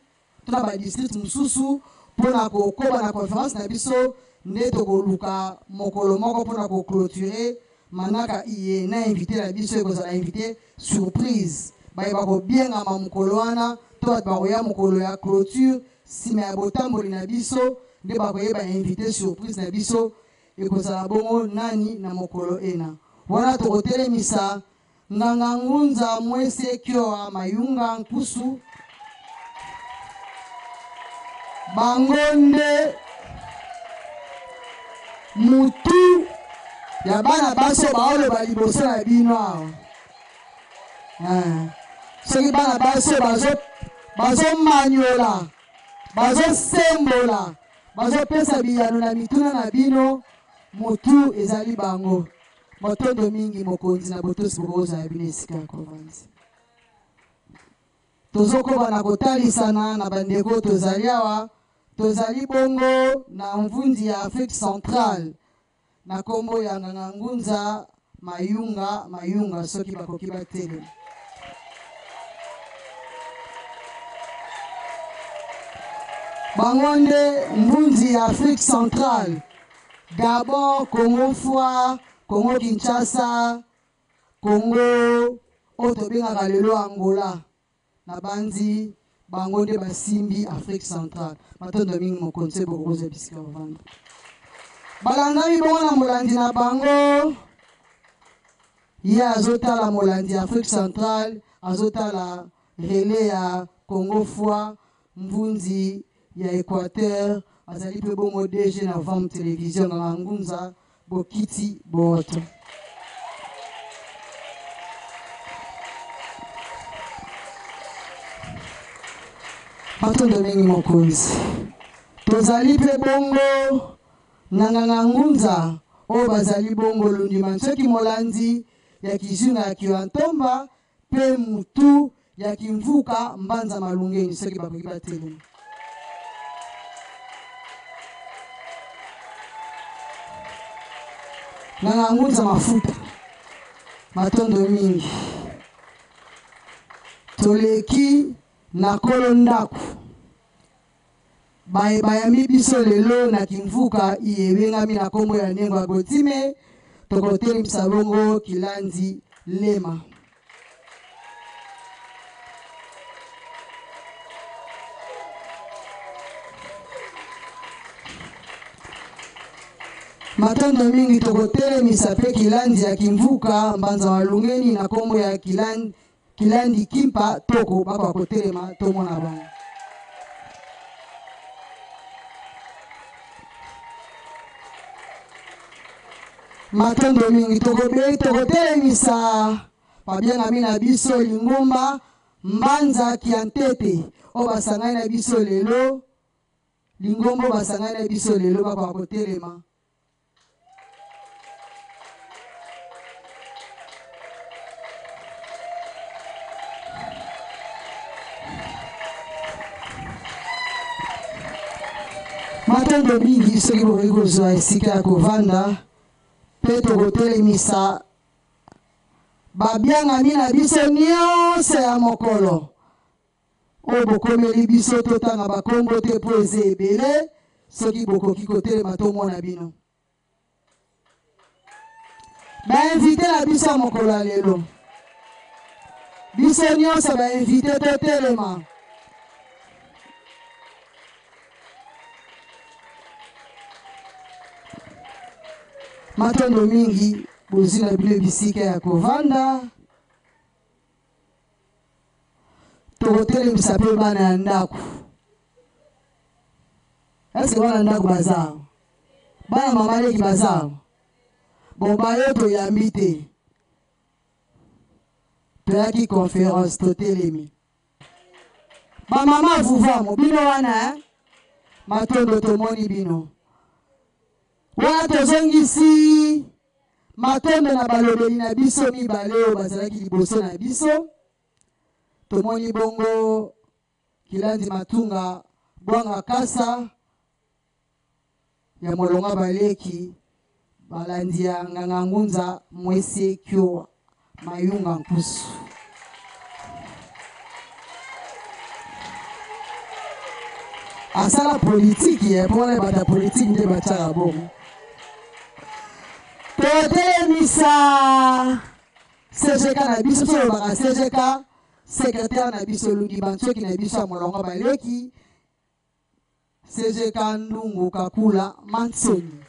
A: to na badistrict mosusu mpona kokoba na conférence na biso nde tokoluka mokolo moko mpona koclôturer manaka iye na invité na biso ekozala invité surprise bayeba kobiengama mokolo wana to bato bakoya mokolo ya clôture nsima ya botamboli na biso nde bakoyeba invité surprise na biso ekozala bongo nani na mokolo ena wana tokotelemisa nganga ngunza mwese kioa mayunga nkusu bango nde mutu ya bana baso baoloba liboso na bino awa soki bana baso bazomanyola bazosembola bazopesa biyano na mituna na bino mutu ezali bango motondo mingi mokonzi na botosi bokozala bino esika ya kovanzi tozokoba na kotalisana na bandeko tozali awa tozali bongo na mvundi ya Afrique centrale na kombo ya nganga ngunza mayunga soki bakoki batele bango nde mvundi ya Afrique centrale Gabon, Congo Foi, Congo Kinshasa, Congo otobengaka lelo Angola na banzi bango nde basimbi Afrique centrale matondo mingi mokonzi bokokoza bisika bavanda balandami bongo na molandi na bango ye azotala molandi ya Afrique centrale azotala relais ya Congo Foi mvunzi ya Équateur azali mpe bongo DG na VAM télévision na ngunza bokiti boto matondo mingi mokonzi tozali mpe bongo nganga ngunza oyo bazali bongo lundima soki molandi ya kizunga ya kiwantomba mpe mutu ya kimvuka mbanza malungeni soki bakoki batelema nganga ngunza mafuta matondo mingi toleki na kolo ndako bayambi biso lelo na kimvuka iyebengami na kombo ya ndenge ya Gotime tokotelemisa bongo Kilandi Lema matondo mingi tokotelemisa mpe Kilandi ya kimvuka mbanza malungeni na kombo ya Kilandi Kimpa toko bako kotelema tomona bango matondo mingi tokotelemisa babiengami na biso Lingomba Mbanza Kiantete o basangani na biso lelo Lingomba basangani na biso lelo bako kotelema matondo mingi soki bokoki kozwa esika ya kovanda mpe tokotelemisa babiangami na biso nyonso ya mokolo o bokomeli biso totanga bakombo te po eza ebele soki bokoki kotelema tomona bino bainvite na biso ya mokolo ya lelo biso nyonso bainvite totelema matondo mingi bozwi na bino bisika ya kovanda tokotelemisa mpe bana ya ndako eske bana ya ndako baza awa bana mama leki baza awa bon bayo toyambi te toyaki conférence totelemi bamama vuvamo bino wana matondo tomoni bino wana tozongisi matondo na balobeli na biso mibale oyo bazalaki liboso na biso tomoni bongo Kilandi Matunga Bwanga Kasa ya molonga baleki balandi ya Nganga Ngunza Mwese Kyo Mayunga Nkusu asala politiki ya pona bata politiki nde bataka bongo totelemisa CGK na biso so baka CGK secrétaire na biso Ludi Bansoki na biso ya molongo baleki CGK Ndungu Kakula Mansoni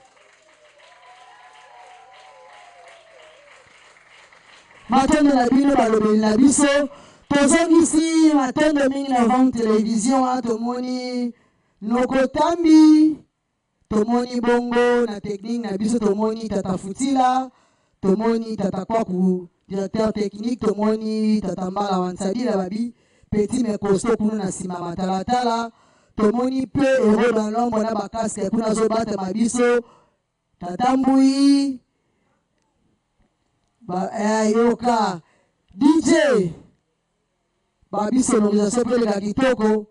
A: matondo na bino balobeli na biso tozongisi matondo mingi na vente télévision tomoni Nokotambi tomoni bongo na technique na biso tomoni Tata Futila tomoni Tata Kwaku directeur technique tomoni Tata Mbala Wansabila babi petit mais costaud kuna na sima matalatala tomoni pe héros dans l'ombre na bakaske kuna zobata mabiso Tata Mbui yoka DJ babi sonorisation pe la kitoko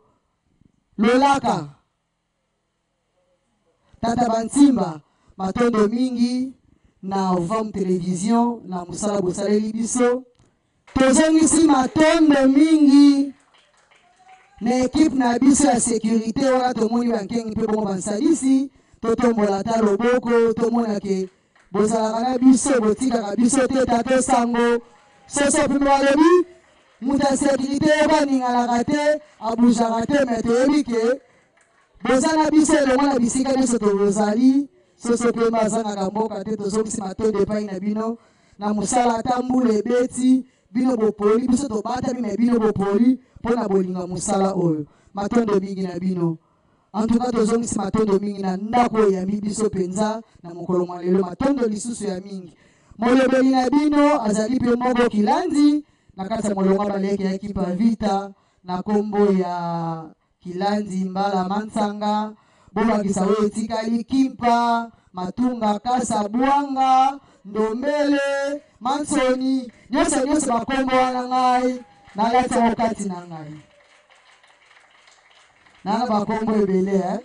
A: Lolaka Tata Bantimba matondo mingi na Ovam Télévision na musala bosaleli biso tozongisi matondo mingi na équipe na biso ya sécurité wana tomoni bankengi mpe bongo bansalisi totombola ta loboko tomona ke bozalaka na biso botikaka biso te tato sango soso mpe balobi moto ya sécurité oyo baninganaka te abuzaka te me toyebi ke boza na biso elongo na bisika nyonso tozali soso mpe bazangaka mboka te tozongisi matondo epai na bino na mosala ata mbula ebeti bino bopoli biso tobatami me bino bopoli mpo na bolinga mosala oyo matondo mingi na bino antuka tozongisi matondo mingi na ndako oyo yambi biso mpenza na mokolo mwa lelo matondo lisusu ya mingi molobeli na bino azali mpe moko Kilandi na kati ya molonga baleki ya ekipa vita na nkombo ya Kilandi Mbala Mansanga bolakisa oyo etikali Kimpa Matunga Kasa Bwanga Ndombele Mansoni nyonso bakombo wana ngai nalati yango kati na ngai nana bakombo ebele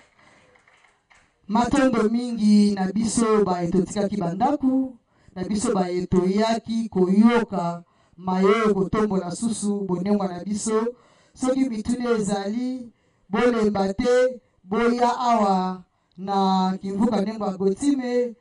A: matondo mingi na biso baye totikaki bandaku na biso baye toyaki koyoka mayo kotombola susu bonengwa na biso soki bitune ezali bolemba te boya awa na Kimvuka Ndembo Gotime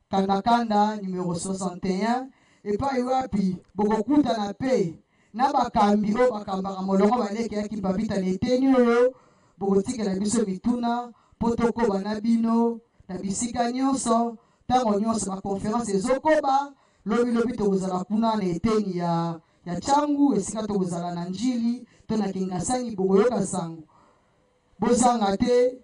A: kanda numéro 61 epai wapi bokokutana pe na bakambi oyo bakambaka molongo baleki ya Kimpa Vita na eteni oyo bokotikela biso mituna mpo tokoba na bino na bisika nyonso ntango nyonso bakonference ezokoba lobilobi tokozala kuna na eteni ya Changu esika tokozala na njili to na Kingasani bokoyoka sango bozanga te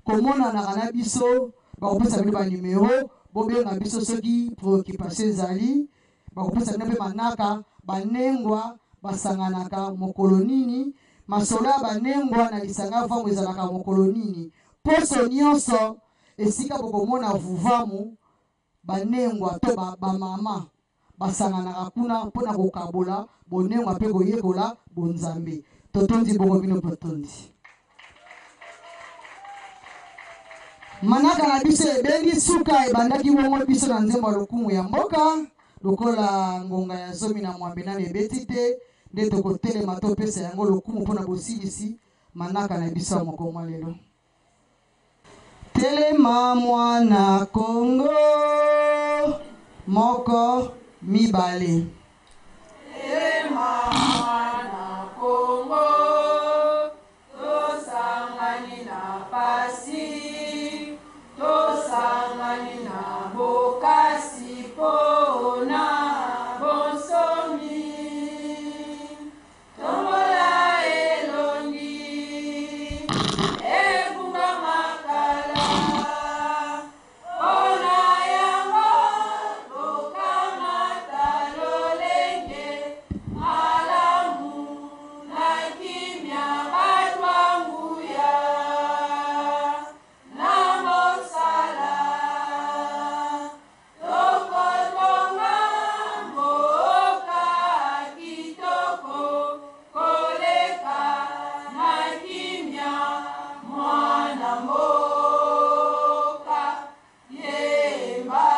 A: komonanaka na biso bakopesa bino banumero bobenga biso soki préoccupation ezali bakopesa bino mpe manaka banengwa basanganaka mokolo nini masolo ya banengwa na lisanga vamu ezalaka mokolo nini poso nyonso esika bokomona vuvamu banengwa to bamama basanganaka kuna mpona kokabola bonengwa mpe koyekola bonzambe totondi bongo bino totondi manaka na biso ebendi suka ebandaki bongo biso na nzembo ya lokumu ya mboka lokola ngonga ya zomi na mwambe nano ebeti te nde tokotelema topesa yango lokumu mpona bosilisi manaka na biso ya mokongwa lelo. Telema mwana Kongo moko mibale.
D: Telema mwana Kongo tosangani na pasi tosangani na bokasi pona bonsomi tombola elongi ebunga makala pona yango tokamata lolenge alamu na kimia batwanguya na mosala tokotonga mboka kitoko koleka na kimia mwana mboka yemba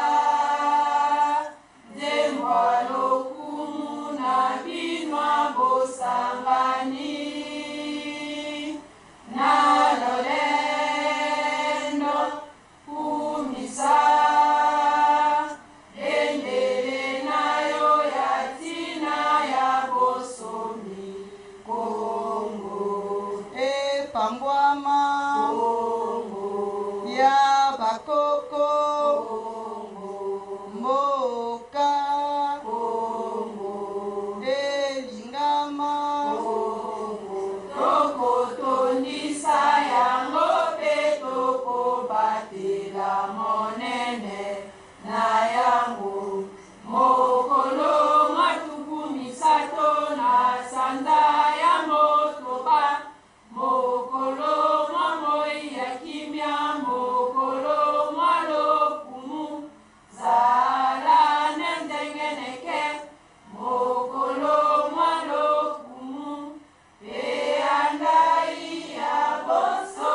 D: zembwa lokumu na binwa bosangani na lolendo kumisa endele nayo ya tina ya bosomi Kongo
A: Epambwama
D: Kongo
A: ya bakoko mboka
D: Kongo
A: elingama
D: tokotondisa yango mpe tokobatela monene na yango mokolo matuku misato na sanza ya motoba mokolo mwa moi ya kimia mokolo mwa lokumu zala nendengeneke mokolo mwa lokumu pe andai ya bonsomi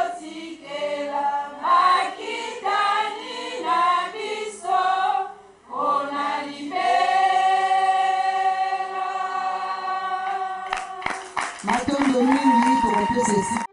D: tokotikela makitani na biso kona libela
A: matondo mingi tokopesa esika